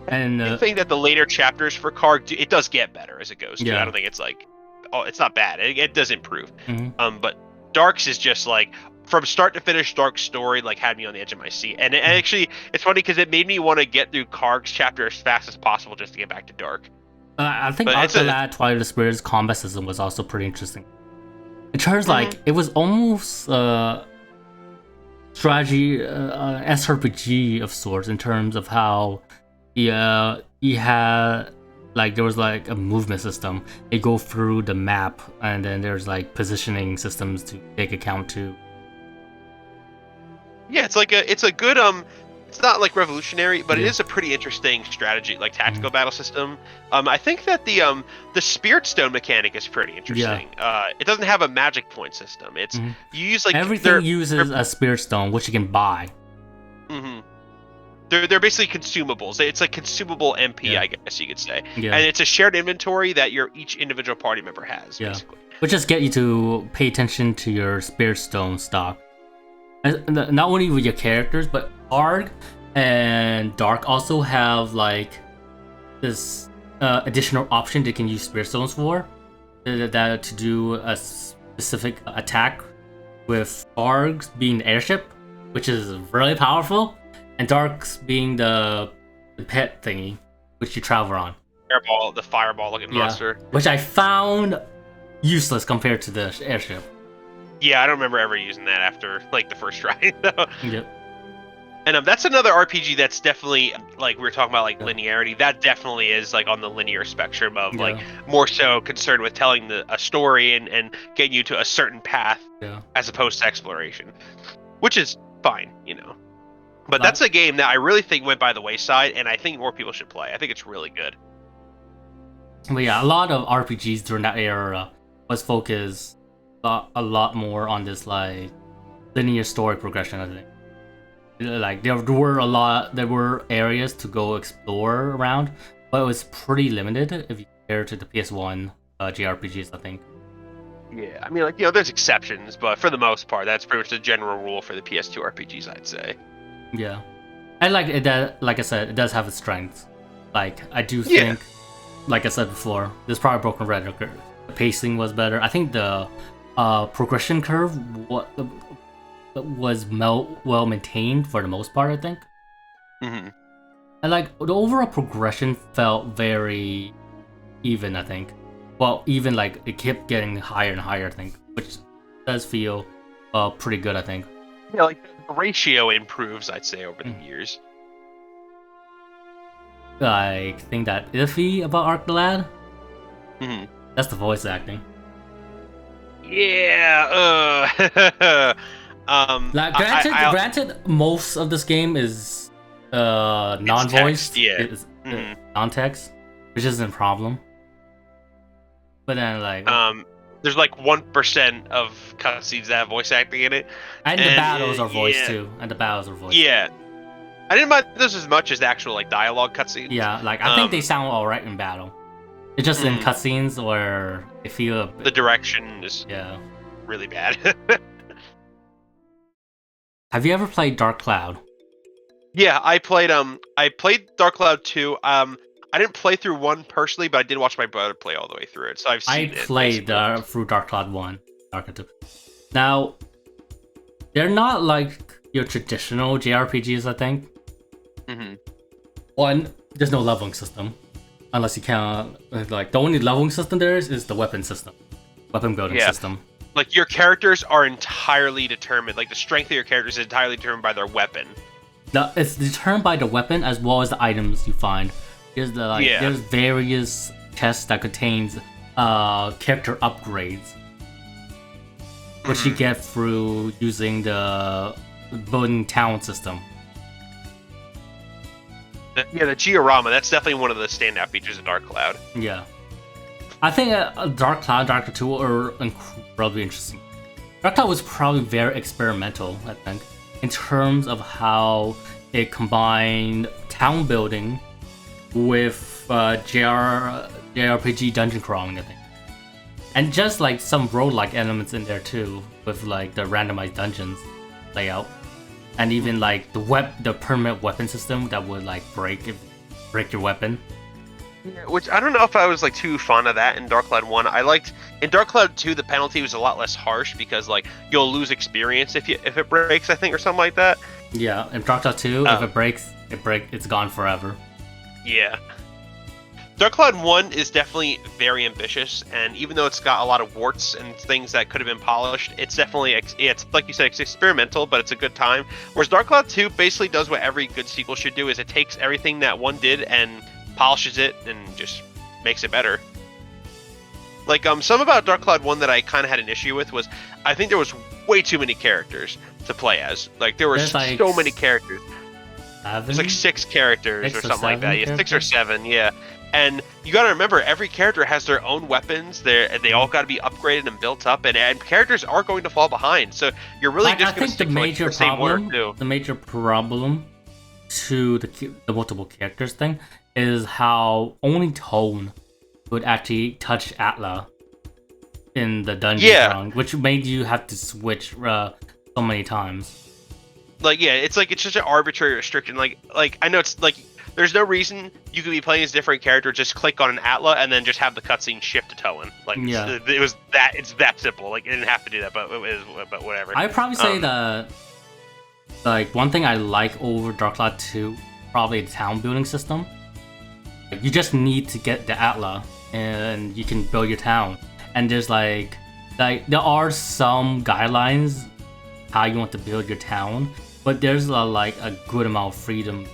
And I think that the later chapters for Karg, it does get better as it goes. I don't think it's like, it's not bad. It does improve. But Dark's is just like from start to finish, Dark's story like had me on the edge of my seat. And actually, it's funny because it made me want to get through Karg's chapter as fast as possible just to get back to Dark. I think Arcalad Twilight Spirit's combat system was also pretty interesting. In terms like it was almost strategy, SRPG of sorts in terms of how he had like there was like a movement system. They go through the map, and then there's like positioning systems to take account to. Yeah, it's a good it's not like revolutionary, but it is a pretty interesting strategy, like tactical battle system. I think that the Spirit Stone mechanic is pretty interesting. It doesn't have a magic point system. It's you use like everything uses a Spirit Stone, which you can buy. They're basically consumables. It's like consumable MP, I guess you could say. Yeah. And it's a shared inventory that each individual party member has, basically. Which just get you to pay attention to your Spirit Stone stock. And not only with your characters, but Arg and Dark also have like this additional option they can use Spirit Stones for. That to do a specific attack, with Arg's being the airship, which is really powerful, and Dark's being the pet thingy, which you travel on. The fireball looking monster. Which I found useless compared to the airship. Yeah, I don't remember ever using that after like the first try. Yep. And that's another RPG that's definitely, like we were talking about, like linearity. That definitely is like on the linear spectrum of like more so concerned with telling a story and getting you to a certain path as opposed to exploration, which is fine, you know. But that's a game that I really think went by the wayside, and I think more people should play. I think it's really good. But yeah, a lot of RPGs during that era was focused a lot more on this like linear story progression, I think. Like there were areas to go explore around, but it was pretty limited if you compare to the PS1 JRPGs, I think. Yeah, I mean, like, you know, there's exceptions, but for the most part, that's pretty much the general rule for the PS2 RPGs, I'd say. Yeah, and like like I said, it does have its strengths. Like I do think, like I said before, there's probably broken record. The pacing was better. I think the progression curve was well maintained for the most part, I think. And like the overall progression felt very even, I think. Well, even like it kept getting higher and higher, I think, which does feel pretty good, I think. Yeah, like the ratio improves, I'd say, over the years. I think that iffy about Arcalad. That's the voice acting. Yeah. Like, granted, most of this game is non-voiced, non-text, which isn't a problem. But then, like, there's like 1% of cutscenes that have voice acting in it, and the battles are voiced too. Yeah, I didn't mind this as much as the actual like dialogue cutscenes. Yeah, like I think they sound alright in battle. It's just in cutscenes where they feel the direction is really bad. Have you ever played Dark Cloud? Yeah, I played Dark Cloud 2. I didn't play through 1 personally, but I did watch my brother play all the way through it, so I've seen it. I played through Dark Cloud 1, Dark Cloud 2. Now, they're not like your traditional JRPGs, I think. One, there's no leveling system. Unless you count, like, the only leveling system there is the weapon system. Weapon building system. Like, your characters are entirely determined, like, the strength of your characters is entirely determined by their weapon. It's determined by the weapon as well as the items you find. There's there's various chests that contains character upgrades, which you get through using the building town system. Yeah, the Georama, that's definitely one of the standout features of Dark Cloud. Yeah. I think Dark Cloud, Dark Cloud 2 are incredibly interesting. Dark Cloud was probably very experimental, I think, in terms of how it combined town building with JRPG dungeon crawling, I think. And just like some roguelike elements in there too, with like the randomized dungeons layout. And even like the permanent weapon system that would like break your weapon. Yeah, which I don't know if I was like too fond of that in Dark Cloud 1. I liked in Dark Cloud 2 the penalty was a lot less harsh because like you'll lose experience if it breaks, I think, or something like that. Yeah, in Dark Cloud 2, if it breaks, it's gone forever. Yeah. Dark Cloud 1 is definitely very ambitious, and even though it's got a lot of warts and things that could have been polished, it's definitely, it's like you said, it's experimental, but it's a good time. Whereas Dark Cloud 2 basically does what every good sequel should do, is it takes everything that 1 did and polishes it and just makes it better. Like, some about Dark Cloud 1 that I kind of had an issue with was, I think there was way too many characters to play as. Like, there were so many characters. There's like 6 characters or something like that. Yeah, 6 or 7, yeah. And you gotta remember, every character has their own weapons. They all gotta be upgraded and built up, and characters are going to fall behind. So you're really just gonna stick to the same one or two. The major problem to the multiple characters thing is how only Tone would actually touch Atla in the dungeon run, which made you have to switch so many times. Like, yeah, it's such an arbitrary restriction. Like I know it's like there's no reason you could be playing as a different character. Just click on an Atla and then just have the cutscene shift to Toan. Like, yeah. It's that simple. Like, it didn't have to do that, but whatever. I'd probably say that like one thing I like over Dark Cloud 2, probably the town building system. You just need to get the Atla and you can build your town. And there's like there are some guidelines how you want to build your town, but there's a good amount of freedom.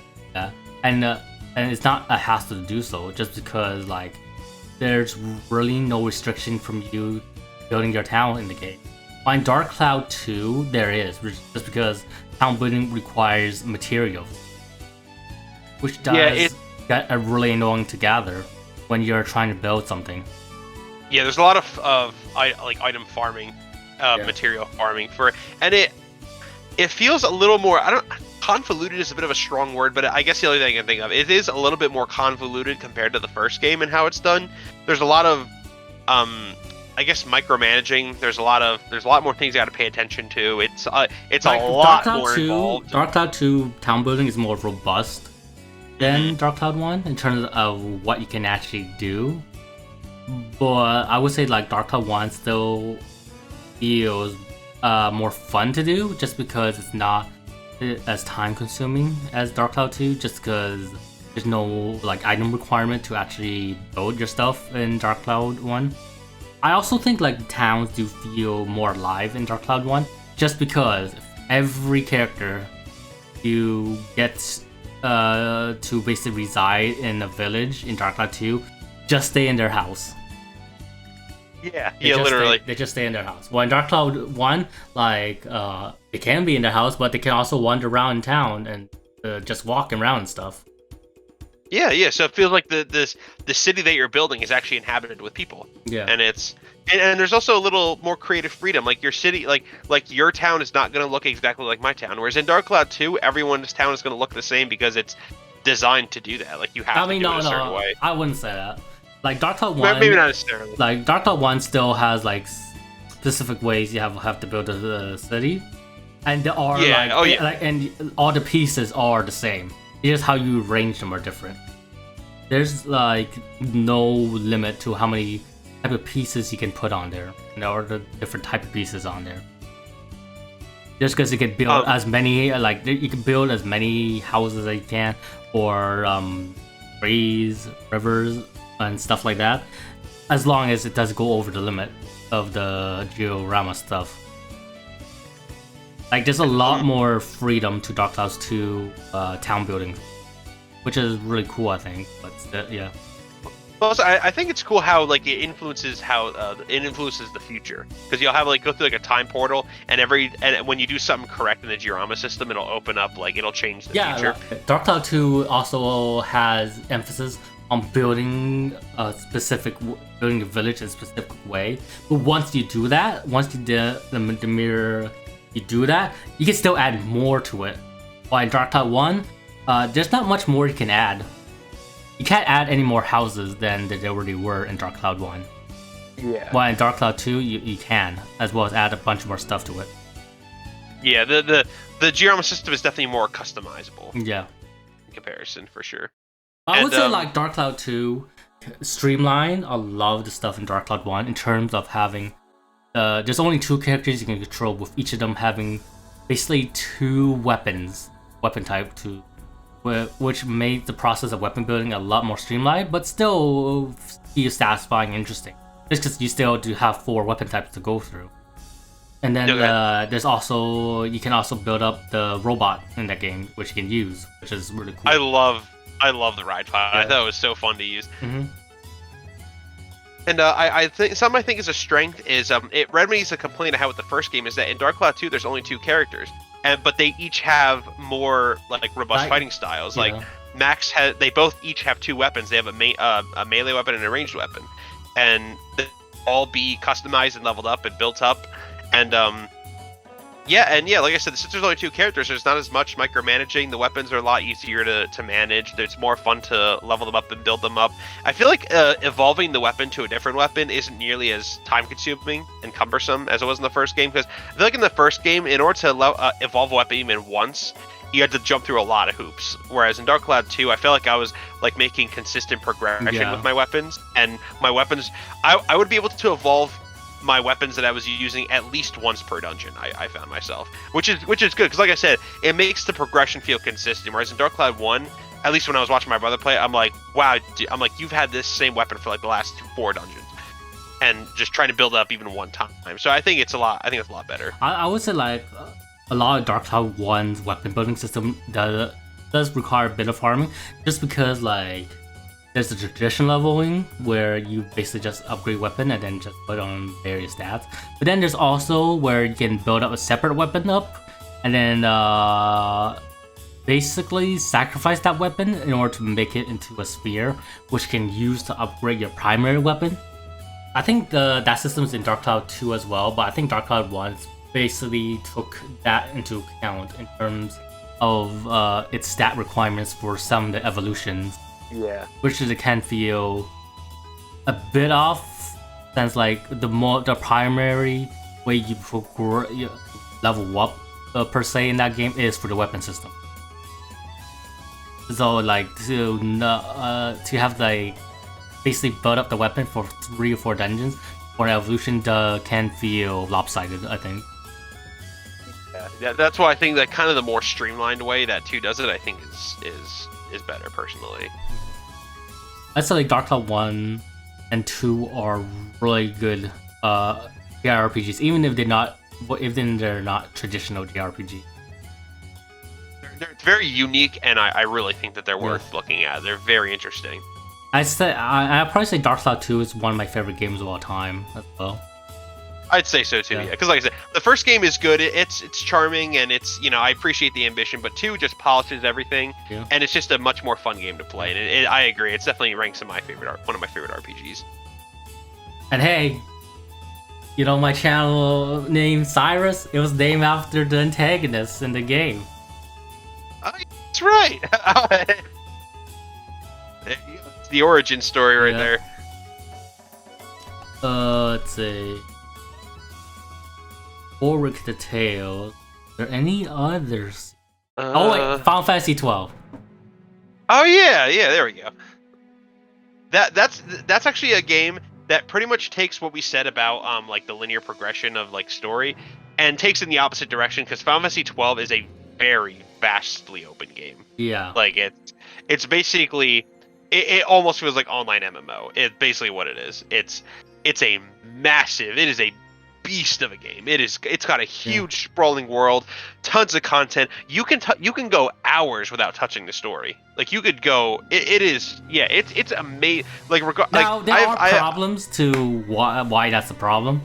And it's not a hassle to do so, just because like there's really no restriction from you building your town in the game. But in Dark Cloud 2, there is, just because town building requires materials, which does get really annoying to gather when you're trying to build something. Yeah, there's a lot of item farming, material farming and it feels a little more. Convoluted is a bit of a strong word, but I guess the only thing I can think of, it is a little bit more convoluted compared to the first game and how it's done. There's a lot of, I guess, micromanaging. There's a lot more things you got to pay attention to. It's like a lot more involved. Dark Cloud 2 town building is more robust than Dark Cloud 1 in terms of what you can actually do. But I would say like Dark Cloud 1 still feels more fun to do, just because it's not as time consuming as Dark Cloud 2, just because there's no like item requirement to actually build your stuff in Dark Cloud 1. I also think like the towns do feel more alive in Dark Cloud 1, just because every character you get to basically reside in a village in Dark Cloud 2 just stay in their house. Literally. They just stay in their house. Well, in Dark Cloud 1, like, they can be in their house, but they can also wander around in town and just walk around and stuff. Yeah. So it feels like the city that you're building is actually inhabited with people. Yeah. And and there's also a little more creative freedom. Like your city, like your town is not going to look exactly like my town. Whereas in Dark Cloud 2, everyone's town is going to look the same because it's designed to do that. Like you have to do it a certain way. I wouldn't say that. Like Dark Cloud 1, maybe not necessarily. Like Dark Cloud 1 still has like specific ways you have to build the city, and there are and all the pieces are the same. It's just how you arrange them are different. There's like no limit to how many type of pieces you can put on there, and there are the different type of pieces on there. Just because you can build as many, like you can build as many houses as you can, or trees, rivers, and stuff like that, as long as it does go over the limit of the diorama stuff. Like there's a lot more freedom to Dark Cloud 2 town building, which is really cool, I think. But yeah. Also, I think it's cool how like it influences the future, because you'll have like go through like a time portal, and when you do something correct in the diorama system, it'll open up, like it'll change the future. Dark Cloud 2 also has emphasis on building a village in a specific way. But once you do that, once you do the mirror, you do that, you can still add more to it. While in Dark Cloud 1, there's not much more you can add. You can't add any more houses than there already were in Dark Cloud 1. Yeah. While in Dark Cloud 2, you can, as well as add a bunch more stuff to it. Yeah, the diorama system is definitely more customizable. Yeah. In comparison, for sure. I would say like Dark Cloud 2 streamlined a lot of the stuff in Dark Cloud 1 in terms of having there's only 2 characters you can control, with each of them having basically 2 weapon type to, which made the process of weapon building a lot more streamlined, but still feel satisfying and interesting. Just because you still do have 4 weapon types to go through. And then there's also, you can also build up the robot in that game, which you can use, which is really cool. I love the ride pod. I thought it was so fun to use. Mm-hmm. And I think something I think is a strength is it remedies a complaint I had with the first game, is that in Dark Cloud 2 there's only 2 characters, but they each have more like robust fighting styles. Yeah. Like Max they both each have 2 weapons. They have a melee weapon and a ranged weapon, and they all be customized and leveled up and built up. And yeah, like I said, since there's only 2 characters, there's not as much micromanaging. The weapons are a lot easier to manage. It's more fun to level them up and build them up. I feel like evolving the weapon to a different weapon isn't nearly as time-consuming and cumbersome as it was in the first game, because I feel like in the first game, in order to evolve a weapon even once, you had to jump through a lot of hoops. Whereas in Dark Cloud 2, I felt like I was like making consistent progression with my weapons, and my weapons, I would be able to evolve my weapons that I was using at least once per dungeon. I found myself, which is good, because like I said, it makes the progression feel consistent. Whereas in Dark Cloud 1, at least when I was watching my brother play, I'm like, wow, dude, I'm like, you've had this same weapon for like the last 4 dungeons, and just trying to build it up even one time. So I think it's a lot better. I would say like a lot of Dark Cloud 1's weapon building system does require a bit of farming, just because like there's the tradition leveling where you basically just upgrade weapon and then just put on various stats. But then there's also where you can build up a separate weapon up and then basically sacrifice that weapon in order to make it into a sphere, which can use to upgrade your primary weapon. I think that system's in Dark Cloud 2 as well, but I think Dark Cloud 1 basically took that into account in terms of its stat requirements for some of the evolutions. Yeah. Which it can feel a bit off, since like the primary way you level up per se in that game is for the weapon system. So like to have like basically build up the weapon for 3 or 4 dungeons for an evolution can feel lopsided, I think. Yeah, that's why I think that kind of the more streamlined way that 2 does it, I think is better personally. I'd say like Dark Cloud 1 and 2 are really good JRPGs, even if they're not traditional JRPG. They're very unique, and I really think that they're worth looking at. They're very interesting. I'd probably say Dark Cloud 2 is one of my favorite games of all time as well. I'd say so too, yeah. Because like I said, the first game is good. It's charming, and it's, you know, I appreciate the ambition. But 2 just polishes everything, and it's just a much more fun game to play. And I agree, it's definitely ranks in one of my favorite RPGs. And hey, you know my channel name Sirus? It was named after the antagonist in the game. That's right. It's the origin story right there. Let's see. Ulrich the Tale. Are there any others? Oh wait, Final Fantasy 12. Oh yeah, there we go. That's actually a game that pretty much takes what we said about like the linear progression of like story, and takes in the opposite direction, because Final Fantasy 12 is a very vastly open game. Yeah. Like it's basically it almost feels like online MMO. It's basically what it is. It's a massive. It is a beast of a game. It's got a huge sprawling world, tons of content. You can go hours without touching the story. Like you could go. It's amazing. Like now there are problems to why that's the problem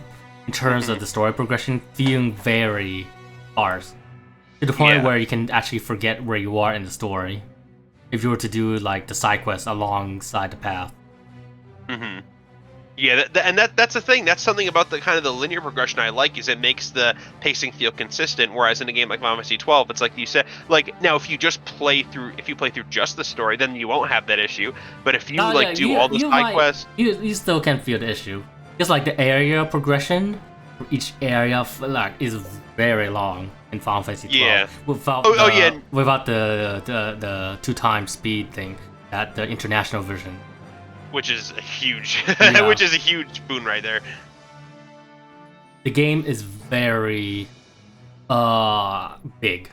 in terms of the story progression feeling very sparse to the point where you can actually forget where you are in the story if you were to do like the side quest alongside the path. Mm-hmm. Yeah, that's the thing. That's something about the kind of the linear progression I like, is it makes the pacing feel consistent. Whereas in a game like Final Fantasy 12, it's like you said, like now if you play through just the story, then you won't have that issue. But if you do all the side quests, you still can feel the issue. It's like the area progression for each area is very long in Final Fantasy 12. Yeah. Without the 2 times speed thing that the international version. which is a huge, Yeah. which is a huge boon right there. The game is very big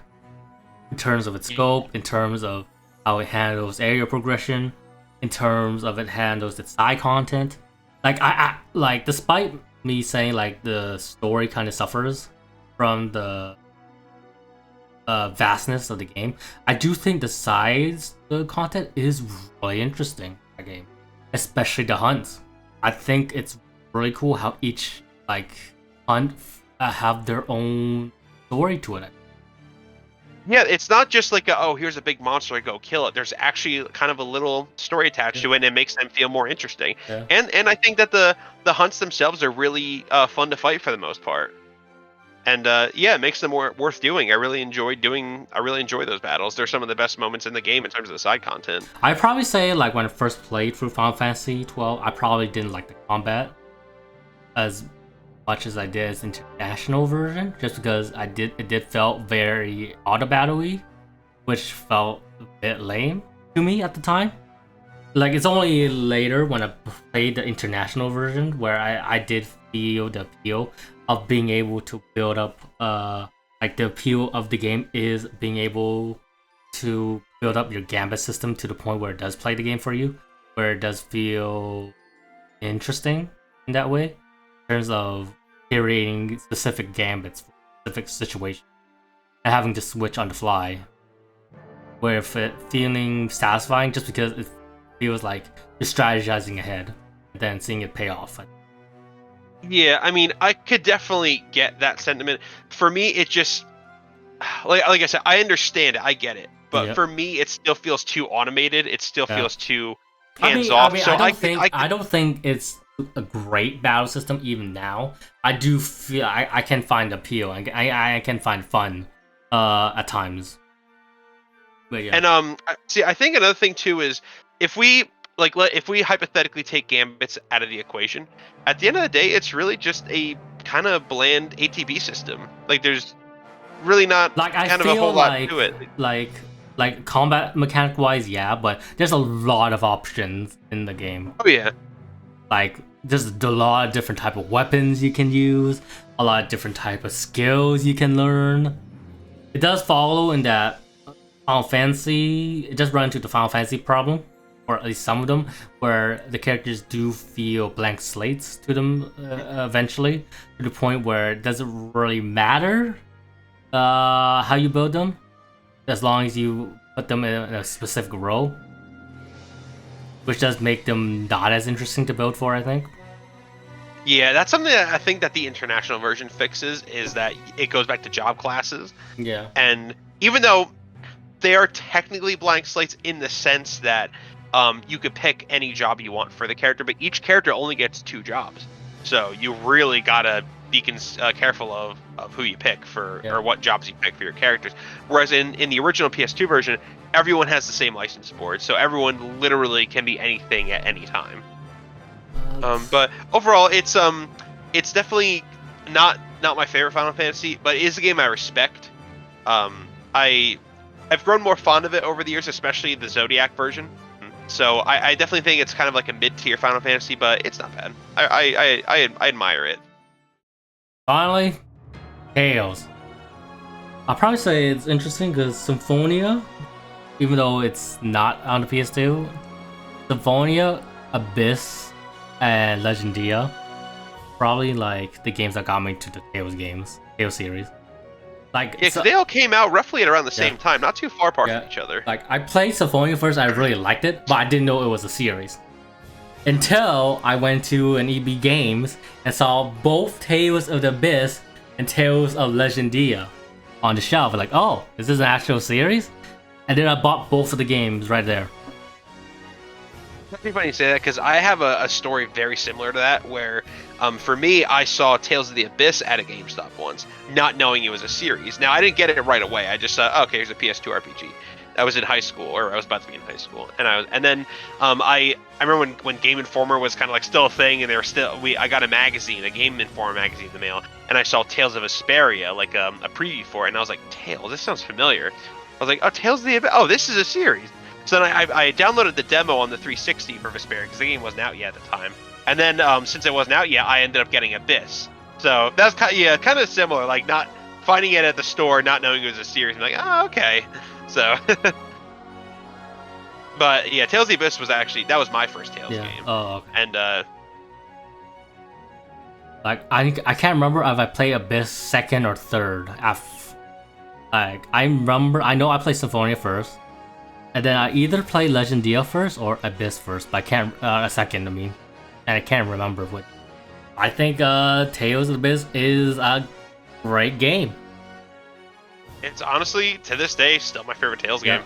in terms of its scope, in terms of how it handles area progression, in terms of it handles its side content. Like I like, despite me saying like the story kind of suffers from the vastness of the game, I do think the content is really interesting in that game, especially the hunts. I think it's really cool how each like hunt have their own story to it. Yeah, it's not just like oh, here's a big monster, go kill it. There's actually kind of a little story attached to it, and it makes them feel more interesting. Yeah. And I think that the hunts themselves are really fun to fight for the most part. And yeah, it makes them more worth doing. I really enjoy those battles. They're some of the best moments in the game in terms of the side content. I probably say like when I first played through Final Fantasy 12, I probably didn't like the combat as much as I did its international version, just because it did felt very auto battle-y, which felt a bit lame to me at the time. Like, it's only later when I played the international version where I did feel the appeal of being able to build up like the appeal of the game is being able to build up your gambit system to the point where it does play the game for you, where it does feel interesting in that way, in terms of creating specific gambits for specific situations and having to switch on the fly, where if it feeling satisfying just because it feels like you're strategizing ahead and then seeing it pay off. Yeah, I mean, I could definitely get that sentiment. For me, it just like I said, I understand it, I get it, but for me, it still feels too automated. It still feels too hands off. So I don't think it's a great battle system even now. I do feel I can find appeal. I can find fun at times. But yeah. And see, I think another thing too is if we if we hypothetically take gambits out of the equation, at the end of the day, it's really just a kind of bland ATB system. Like there's really not like I kind feel of a whole like, lot to it. Like combat mechanic wise, yeah, but there's a lot of options in the game. Oh yeah. Like there's a lot of different type of weapons you can use, a lot of different type of skills you can learn. It does follow in that Final Fantasy, it does run into the Final Fantasy problem, or at least some of them, where the characters do feel blank slates to them eventually, to the point where it doesn't really matter how you build them, as long as you put them in a specific role, which does make them not as interesting to build for, I think. Yeah, that's something that I think that the international version fixes, is that it goes back to job classes. Yeah. And even though they are technically blank slates in the sense that you could pick any job you want for the character, but each character only gets 2 jobs. So you really gotta be careful of who you pick for, or what jobs you pick for your characters. Whereas in the original PS2 version, everyone has the same license board, so everyone literally can be anything at any time. But overall, it's definitely not my favorite Final Fantasy, but it is a game I respect. I've grown more fond of it over the years, especially the Zodiac version. So I definitely think it's kind of like a mid-tier Final Fantasy, but it's not bad. I admire it. Finally, Tales. I'll probably say it's interesting because Symphonia, even though it's not on the PS2, Symphonia, Abyss, and Legendia, probably like the games that got me to the Tales series. Like, yeah, because they all came out roughly at around the same time, not too far apart from each other. Like, I played Symphonia first, I really liked it, but I didn't know it was a series. Until I went to an EB Games and saw both Tales of the Abyss and Tales of Legendia on the shelf. Like, oh, is this an actual series? And then I bought both of the games right there. It's pretty funny you say that, because I have a story very similar to that, where for me, I saw Tales of the Abyss at a GameStop once, not knowing it was a series. Now, I didn't get it right away. I just thought, okay, here's a PS2 RPG. I was in high school, or I was about to be in high school, and then I remember when Game Informer was kind of like still a thing, and I got a magazine, a Game Informer magazine in the mail, and I saw Tales of Asperia, like a preview for it, and I was like, Tales, this sounds familiar. I was like, oh, Tales of the Abyss, oh, this is a series. So then I downloaded the demo on the 360 for Vesperia because the game wasn't out yet at the time. And then since it wasn't out yet, I ended up getting Abyss. So that's kind of similar, like not finding it at the store, not knowing it was a series. I'm like, oh, okay. So, but yeah, Tales of the Abyss was that was my first Tales game. Oh, okay. And like I can't remember if I played Abyss second or third. Like I know I played Symphonia first, and then I either played Legendia first or Abyss first. But I can't second. I mean, and I can't remember what. I think Tales of the Abyss is a great game. It's honestly, to this day, still my favorite Tales game.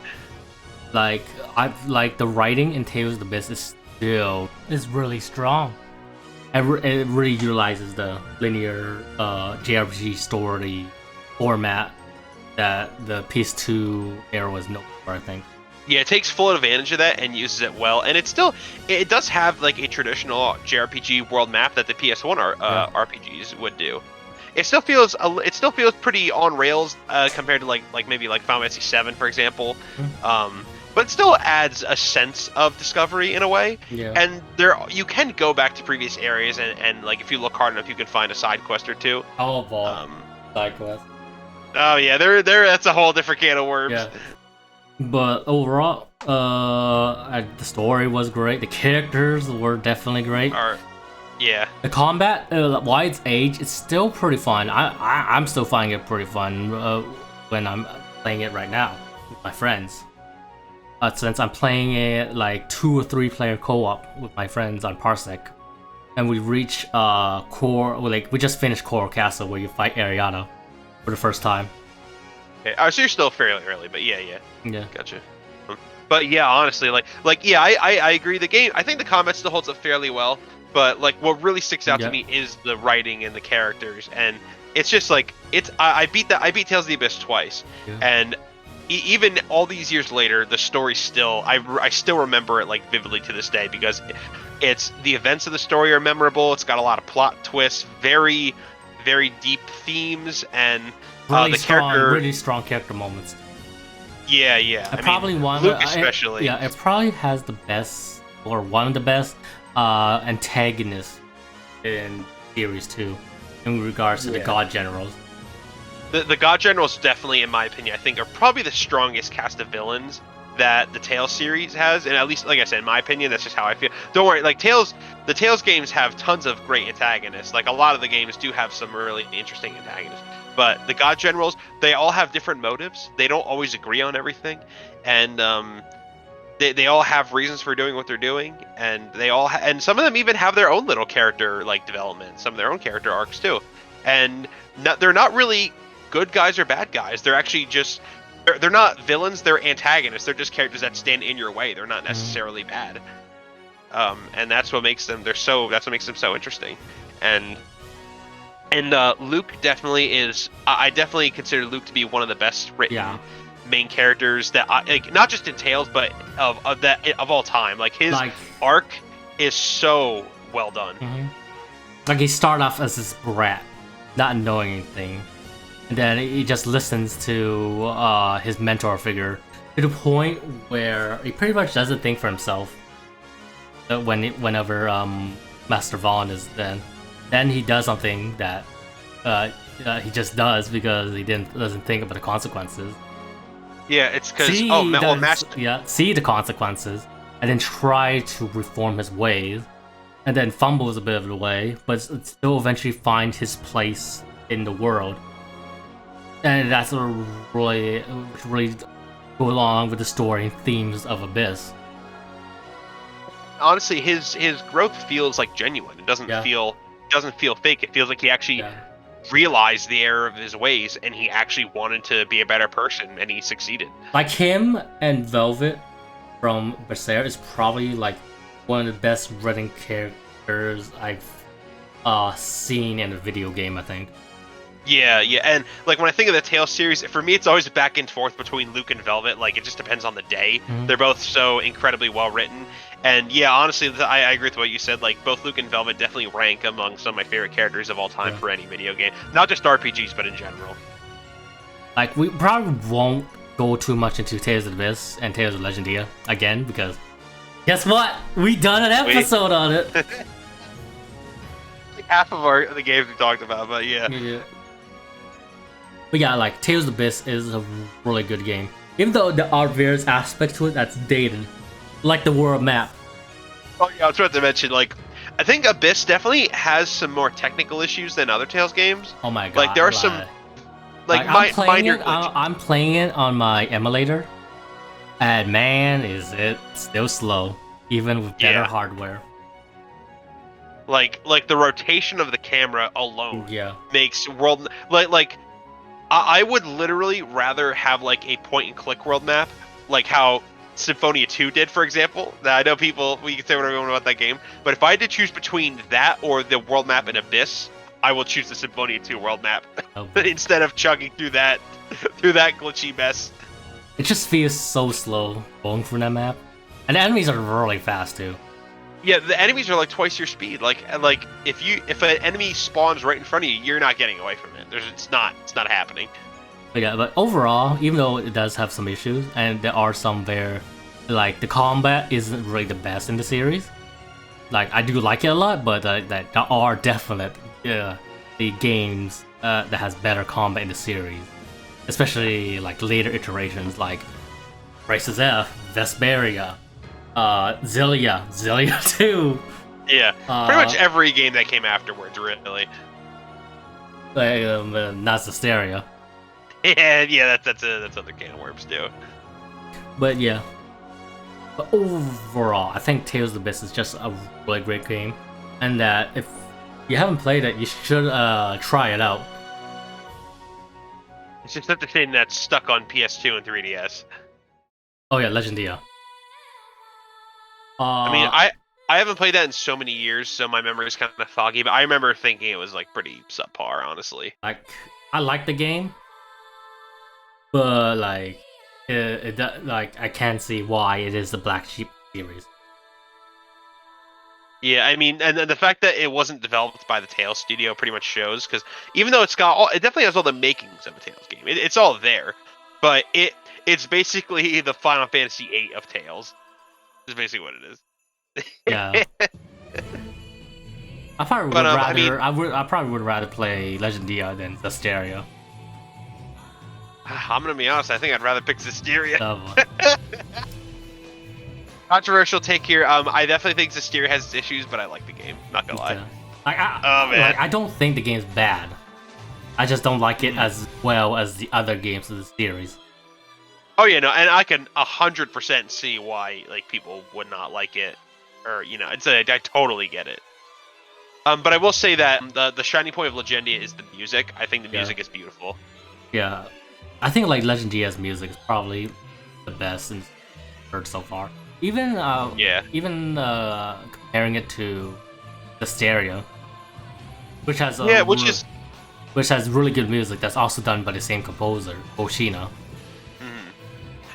Like the writing in Tales of the Abyss is really strong. It really utilizes the linear JRPG story format that the PS2 era was known for, I think. Yeah, it takes full advantage of that and uses it well, and it does have like a traditional JRPG world map that the PS1 RPGs would do. It still feels pretty on rails compared to like maybe like Final Fantasy VII, for example. But it still adds a sense of discovery in a way. Yeah. And you can go back to previous areas and like if you look hard enough, you can find a side quest or two. Side quest. Oh yeah, that's a whole different can of worms. Yeah. But overall, the story was great. The characters were definitely great. Yeah. The combat, why it's aged, it's still pretty fun. I'm still finding it pretty fun when I'm playing it right now with my friends. Since I'm playing it like 2 or 3 player co-op with my friends on Parsec, and we reach we just finished Core Castle where you fight Ariana for the first time. Okay. So you're still fairly early, but yeah. Gotcha. But yeah, honestly, I agree. The game, I think the combat still holds up fairly well. But like, what really sticks out to me is the writing and the characters, and it's just like I beat Tales of the Abyss twice, and even all these years later, the story still I still remember it like vividly to this day because it's the events of the story are memorable. It's got a lot of plot twists, very very deep themes, and really strong character moments. Yeah. Luke especially. It probably has the best or one of the best antagonists in Series 2 in regards to the God Generals. The God Generals definitely, in my opinion, I think are probably the strongest cast of villains that the Tales series has, and at least, like I said, in my opinion, that's just how I feel. Don't worry, like the Tales games have tons of great antagonists. Like a lot of the games do have some really interesting antagonists, but the God Generals, they all have different motives. They don't always agree on everything, and they all have reasons for doing what they're doing, and and some of them even have their own little character like development, some of their own character arcs too, and they're not really good guys or bad guys. They're actually just they're not villains. They're antagonists. They're just characters that stand in your way. They're not necessarily bad, and that's what makes them so interesting. And Luke definitely is. I definitely consider Luke to be one of the best written main characters that not just in Tales, but of all time. Like his arc is so well done. Like he started off as this brat, not knowing anything, and then he just listens to his mentor figure to the point where he pretty much doesn't think for himself. Whenever Master Vaughn is then he does something that he just does because he doesn't think about the consequences. Yeah, it's because see the consequences and then try to reform his ways, and then fumbles a bit of the way, but still eventually find his place in the world. And that's really go along with the story and themes of Abyss. Honestly, his growth feels like genuine. It doesn't feel fake. It feels like he actually realized the error of his ways, and he actually wanted to be a better person, and he succeeded. Like him and Velvet from Berserk is probably like one of the best written characters I've seen in a video game, I think. Yeah, and like when I think of the Tales series, for me it's always back and forth between Luke and Velvet. Like it just depends on the day. They're both so incredibly well written, and honestly, I agree with what you said. Like both Luke and Velvet definitely rank among some of my favorite characters of all time for any video game, not just RPGs, but in general. Like we probably won't go too much into Tales of the Abyss and Tales of Legendia again, because guess what? We done an episode on it. Like half of the games we talked about, but yeah. But yeah, like Tales of the Abyss is a really good game. Even though there are various aspects to it that's dated, like the world map. Oh yeah, I was about to mention, like, I think Abyss definitely has some more technical issues than other Tales games. Oh my god! Like there are some, like I'm playing it on my emulator, and man, is it still slow, even with better hardware. Like the rotation of the camera alone makes world like I would literally rather have like a point and click world map, like how Symphonia 2 did, for example. Now, I know we can say whatever you want about that game, but if I had to choose between that or the world map in Abyss, I will choose the Symphonia 2 world map instead of chugging through that glitchy mess. It just feels so slow going through that map, and the enemies are really fast too. Yeah, the enemies are like twice your speed. Like if an enemy spawns right in front of you, you're not getting away from it. It's not happening. But yeah, but overall, even though it does have some issues, and there are some where, like, the combat isn't really the best in the series. Like, I do like it a lot, but there are definite the games that has better combat in the series. Especially, like, later iterations, like Crisis F, Vesperia, Zillia 2. Yeah, pretty much every game that came afterwards, really. Not Zestiria. Yeah, that's other can of worms too. But yeah, but overall, I think Tales of the Abyss is just a really great game, and that if you haven't played it, you should try it out. It's just such a shame that's stuck on PS2 and 3DS. Oh yeah, Legendia. I mean, I haven't played that in so many years, so my memory is kind of foggy. But I remember thinking it was like pretty subpar, honestly. Like, I like the game. But like, like I can't see why it is the Black Sheep series. Yeah, I mean, and the fact that it wasn't developed by the Tales studio pretty much shows, because even though it definitely has all the makings of a Tales game. It's all there, but it's basically the Final Fantasy VIII of Tales. Is basically what it is. Yeah. I probably would rather play Legendia than Zestiria. I'm gonna be honest. I think I'd rather pick Zestiria. Oh, Controversial take here. I definitely think Zestiria has its issues, but I like the game. Not gonna lie. I don't think the game's bad. I just don't like it as well as the other games of the series. Oh yeah, no, and I can 100% see why like people would not like it, or I totally get it. But I will say that the shining point of Legendia is the music. I think the music is beautiful. Yeah. I think like Legendia's music is probably the best I've heard so far. Even comparing it to Zestiria, which has which has really good music that's also done by the same composer, Oshina.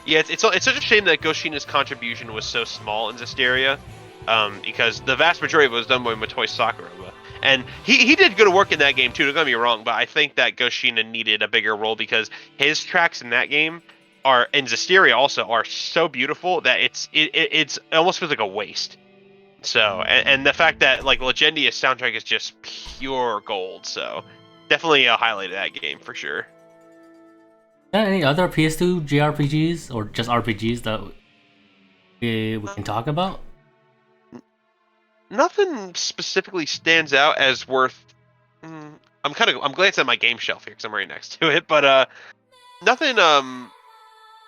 Yeah, it's such a shame that Goshina's contribution was so small in Zestiria, because the vast majority of it was done by Motoi Sakuraba. And he did good work in that game too, don't get me wrong, but I think that Goshina needed a bigger role because his tracks in that game in Zestiria also are so beautiful that it almost feels like a waste. So, and the fact that like Legendia's soundtrack is just pure gold, so definitely a highlight of that game for sure. Any other PS2 JRPGs or just RPGs that we can talk about? Nothing specifically stands out as worth. I'm glancing at my game shelf here because I'm right next to it, but nothing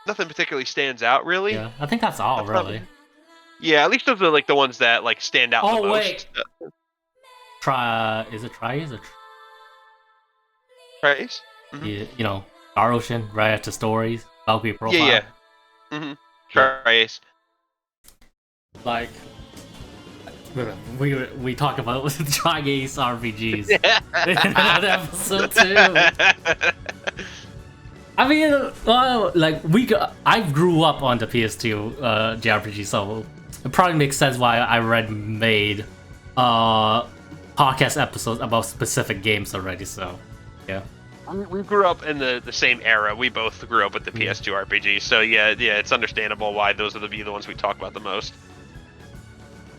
particularly stands out really. Yeah, I think that's all really. Yeah, at least those are like the ones that like stand out the most. Wait. Is it Trice or Trice? Yeah, Star Ocean, Radiata Stories, Valkyrie Profile. Yeah. Mm-hmm. Trice. Like, we talk about Trice RPGs in another episode too. I mean, I grew up on the PS2 JRPG, so it probably makes sense why I made podcast episodes about specific games already. So, yeah. we grew up in the same era. We both grew up with the PS2 RPG, so yeah, it's understandable why those are the ones we talk about the most.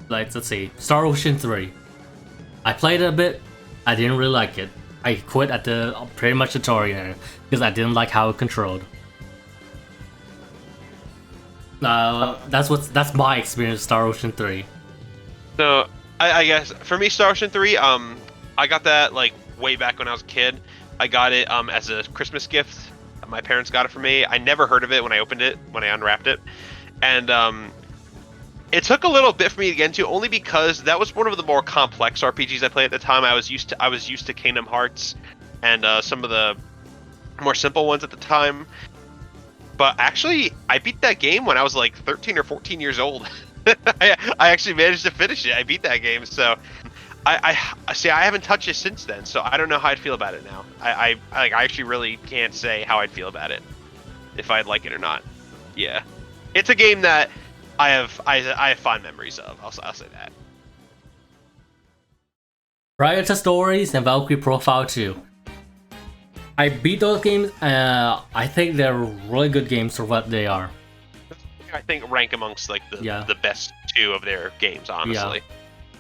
Like, let's see, Star Ocean 3. I played it a bit. I didn't really like it. I quit at the pretty much tutorial because I didn't like how it controlled. That's my experience with Star Ocean 3. So I guess for me, Star Ocean 3, I got that like way back when I was a kid. I got it as a Christmas gift. My parents got it for me. I never heard of it when I opened it, when I unwrapped it, and it took a little bit for me to get into, only because that was one of the more complex RPGs I played at the time. I was used to Kingdom Hearts and some of the more simple ones at the time. But actually, I beat that game when I was like 13 or 14 years old. I actually managed to finish it. I beat that game, so I see. I haven't touched it since then, so I don't know how I'd feel about it now. I actually really can't say how I'd feel about it, if I'd like it or not. Yeah, it's a game that I have fond memories of. I'll say that. Radiata Stories and Valkyrie Profile 2. I beat those games. I think they're really good games for what they are. I think rank amongst like the best two of their games, honestly. Yeah.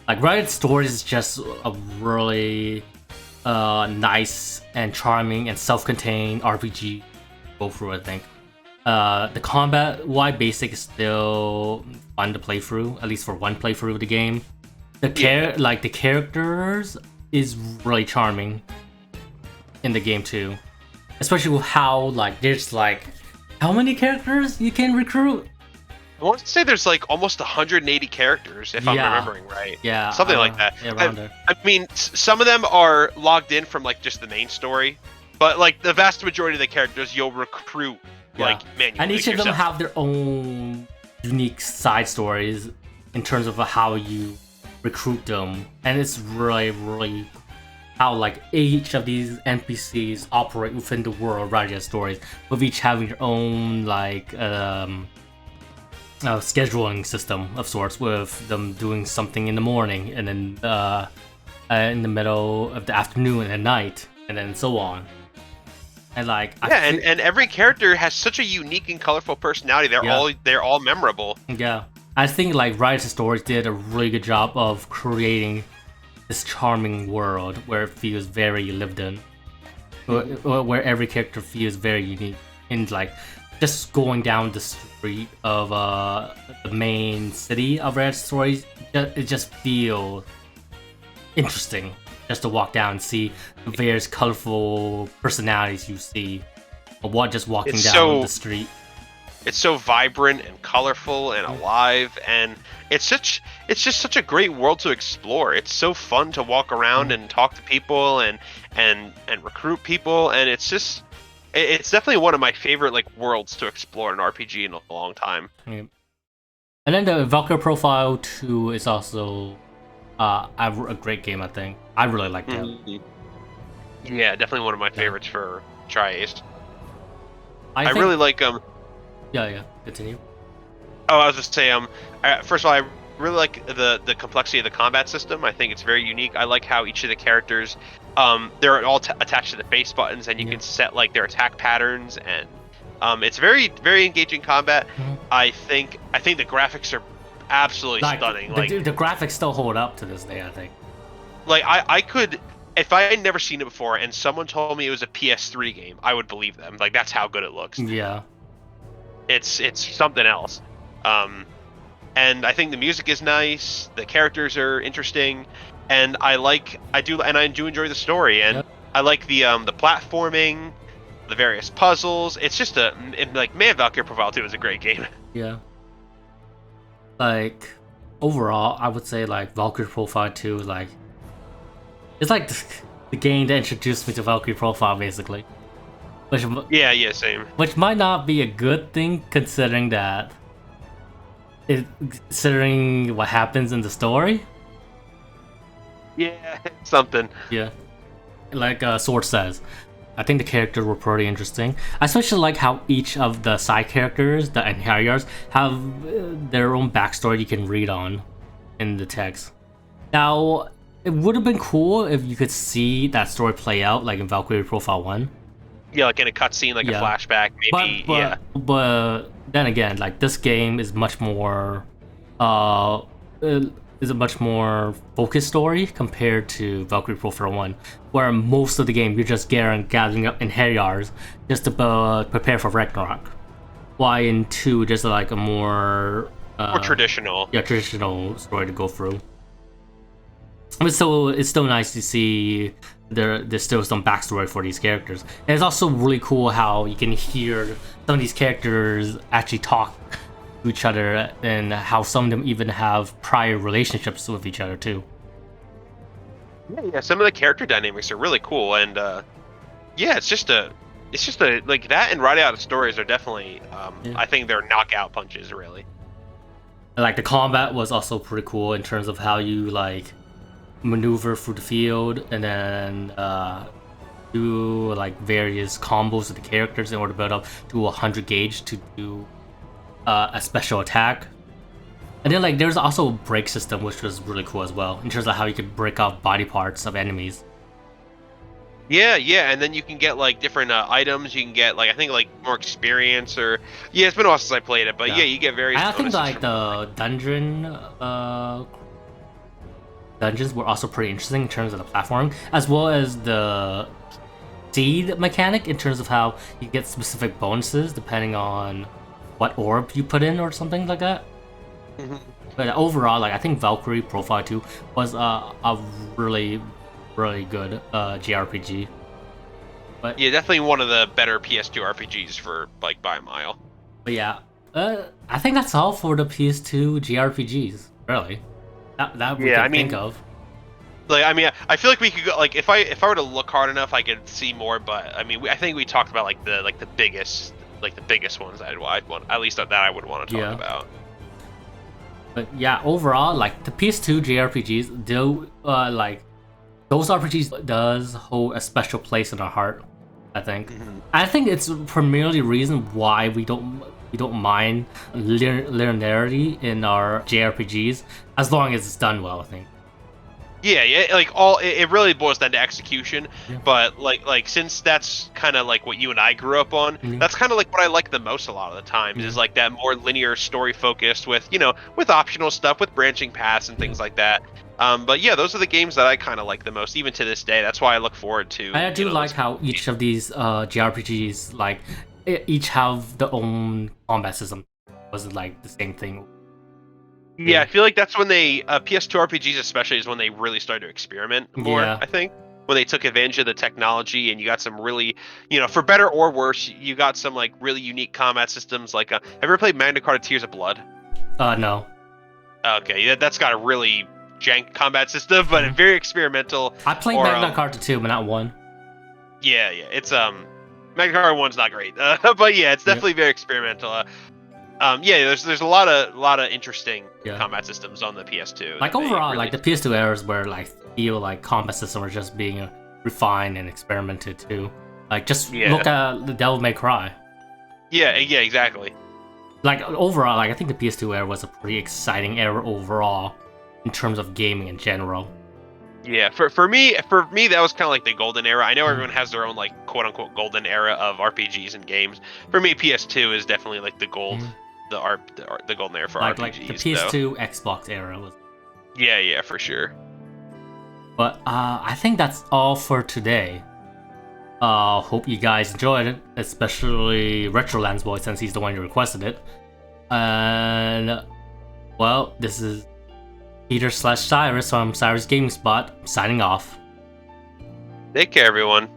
Like Radiata Stories is just a really nice and charming and self-contained RPG. Go through, I think. The combat, while basic, is still fun to play through, at least for one playthrough of the game. The characters is really charming in the game too, especially with how there's how many characters you can recruit. I want to say there's like almost 180 characters, if I'm remembering right. Yeah, something like that. Yeah, around there. I mean, some of them are logged in from like just the main story, but like the vast majority of the characters you'll recruit manually. And each of them have their own unique side stories in terms of how you recruit them, and it's really how each of these NPCs operate within the world of Radiata Stories, with each having their own scheduling system of sorts, with them doing something in the morning and then in the middle of the afternoon and at night, and then so on. And and every character has such a unique and colorful personality. They're all memorable. Yeah, I think Radiata Stories did a really good job of creating this charming world where it feels very lived in, where every character feels very unique. And just going down the street of the main city of Radiata Stories, it just feels interesting. Just to walk down and see the various colorful personalities you see, or just walking down the street. It's so vibrant and colorful and alive, and it's just such a great world to explore. It's so fun to walk around and talk to people and recruit people, and it's definitely one of my favorite worlds to explore in RPG in a long time. Yeah. And then the Valkyrie Profile 2 is also a great game, I think. I really like that. Mm-hmm. Yeah, definitely one of my favorites for Tri-Ace. I think... really like Yeah, continue. Oh, I was just saying, first of all, I really like the complexity of the combat system. I think it's very unique. I like how each of the characters, they're all attached to the face buttons, and you can set their attack patterns, and it's very, very engaging combat. Mm-hmm. I think the graphics are absolutely stunning. The graphics still hold up to this day, I think. I could, if I had never seen it before and someone told me it was a PS3 game, I would believe them. That's how good it looks. Yeah. It's something else. And I think the music is nice, the characters are interesting, and I do enjoy the story, and I like the platforming, the various puzzles. It's just Valkyrie Profile 2 is a great game. Yeah. Overall, I would say Valkyrie Profile 2 is it's the game that introduced me to Valkyrie Profile, basically. Same. Which might not be a good thing, considering what happens in the story. Yeah, something. Yeah, Sword says, I think the characters were pretty interesting. I especially like how each of the side characters, the Anhariars, have their own backstory you can read on in the text. Now, it would have been cool if you could see that story play out, like in Valkyrie Profile 1. Yeah, like in a cutscene, like a flashback, maybe. But then again, like this game is much more, uh, is a much more focused story compared to Valkyrie Profile 1, where most of the game you're just gathering up in Heliars just to prepare for Ragnarok. Why in 2 just like a more traditional. Yeah, traditional story to go through. But still, it's still nice to see there's still some backstory for these characters. And it's also really cool how you can hear some of these characters actually talk to each other, and how some of them even have prior relationships with each other too. Yeah, some of the character dynamics are really cool, and yeah, it's just a like that and Radiata Stories are definitely I think they're knockout punches, really. Like the combat was also pretty cool in terms of how you like maneuver through the field, and then do like various combos with the characters in order to build up to 100 gauge to do a special attack. And then like there's also a break system, which was really cool as well in terms of how you could break off body parts of enemies. Yeah, and then you can get like different items. You can get like I think like more experience, or it's been a while since I played it, but yeah, you get various. I think like the dungeons were also pretty interesting in terms of the platforming, as well as the seed mechanic in terms of how you get specific bonuses depending on what orb you put in or something like that. But overall, like I think Valkyrie Profile 2 was a really good JRPG. But yeah, definitely one of the better PS2 RPGs for like by a mile. But yeah, I think that's all for the PS2 JRPGs. Really, that we can think of. Like I feel like we could go like if I were to look hard enough, I could see more. But I mean, I think we talked about like the biggest ones I'd want, at least that I would want to talk about. But yeah, overall, like the PS2 JRPGs, do like those RPGs does hold a special place in our heart. I think. I think it's primarily the reason why we don't mind linearity in our JRPGs, as long as it's done well. I think. Yeah, like it really boils down to execution. But like since that's kind of like what you and I grew up on, that's kind of like what I like the most a lot of the times is like that more linear story focused with with optional stuff, with branching paths and things like that. But yeah, those are the games that I kind of like the most, even to this day. That's why I look forward to. I do like how each of these JRPGs like each have their own combat system. Was like the same thing. Yeah, I feel like that's when they PS2 RPGs especially is when they really started to experiment more. I think when they took advantage of the technology and you got some really, for better or worse, you got some like really unique combat systems. Like, have you ever played Magna Carta Tears of Blood? No. Okay, that's got a really jank combat system, but very experimental. I played Magna Carta 2, but not 1. Yeah, it's Magna Carta 1's not great, but yeah, it's definitely very experimental. There's a lot of interesting combat systems on the PS2. Like overall, really like the PS2 eras where like feel like combat systems are just being refined and experimented too. Like just look at the Devil May Cry. Yeah, exactly. Like overall, like I think the PS2 era was a pretty exciting era overall in terms of gaming in general. Yeah, for me that was kind of like the golden era. I know everyone has their own like quote unquote golden era of RPGs and games. For me, PS2 is definitely like the gold. The golden era for RPGs. Like the PS2 Xbox era was. Yeah, for sure. But I think that's all for today. Hope you guys enjoyed it, especially RetroIslandBoy since he's the one who requested it. And well, this is Peter/Cyrus from Sirus Gaming Spot signing off. Take care, everyone.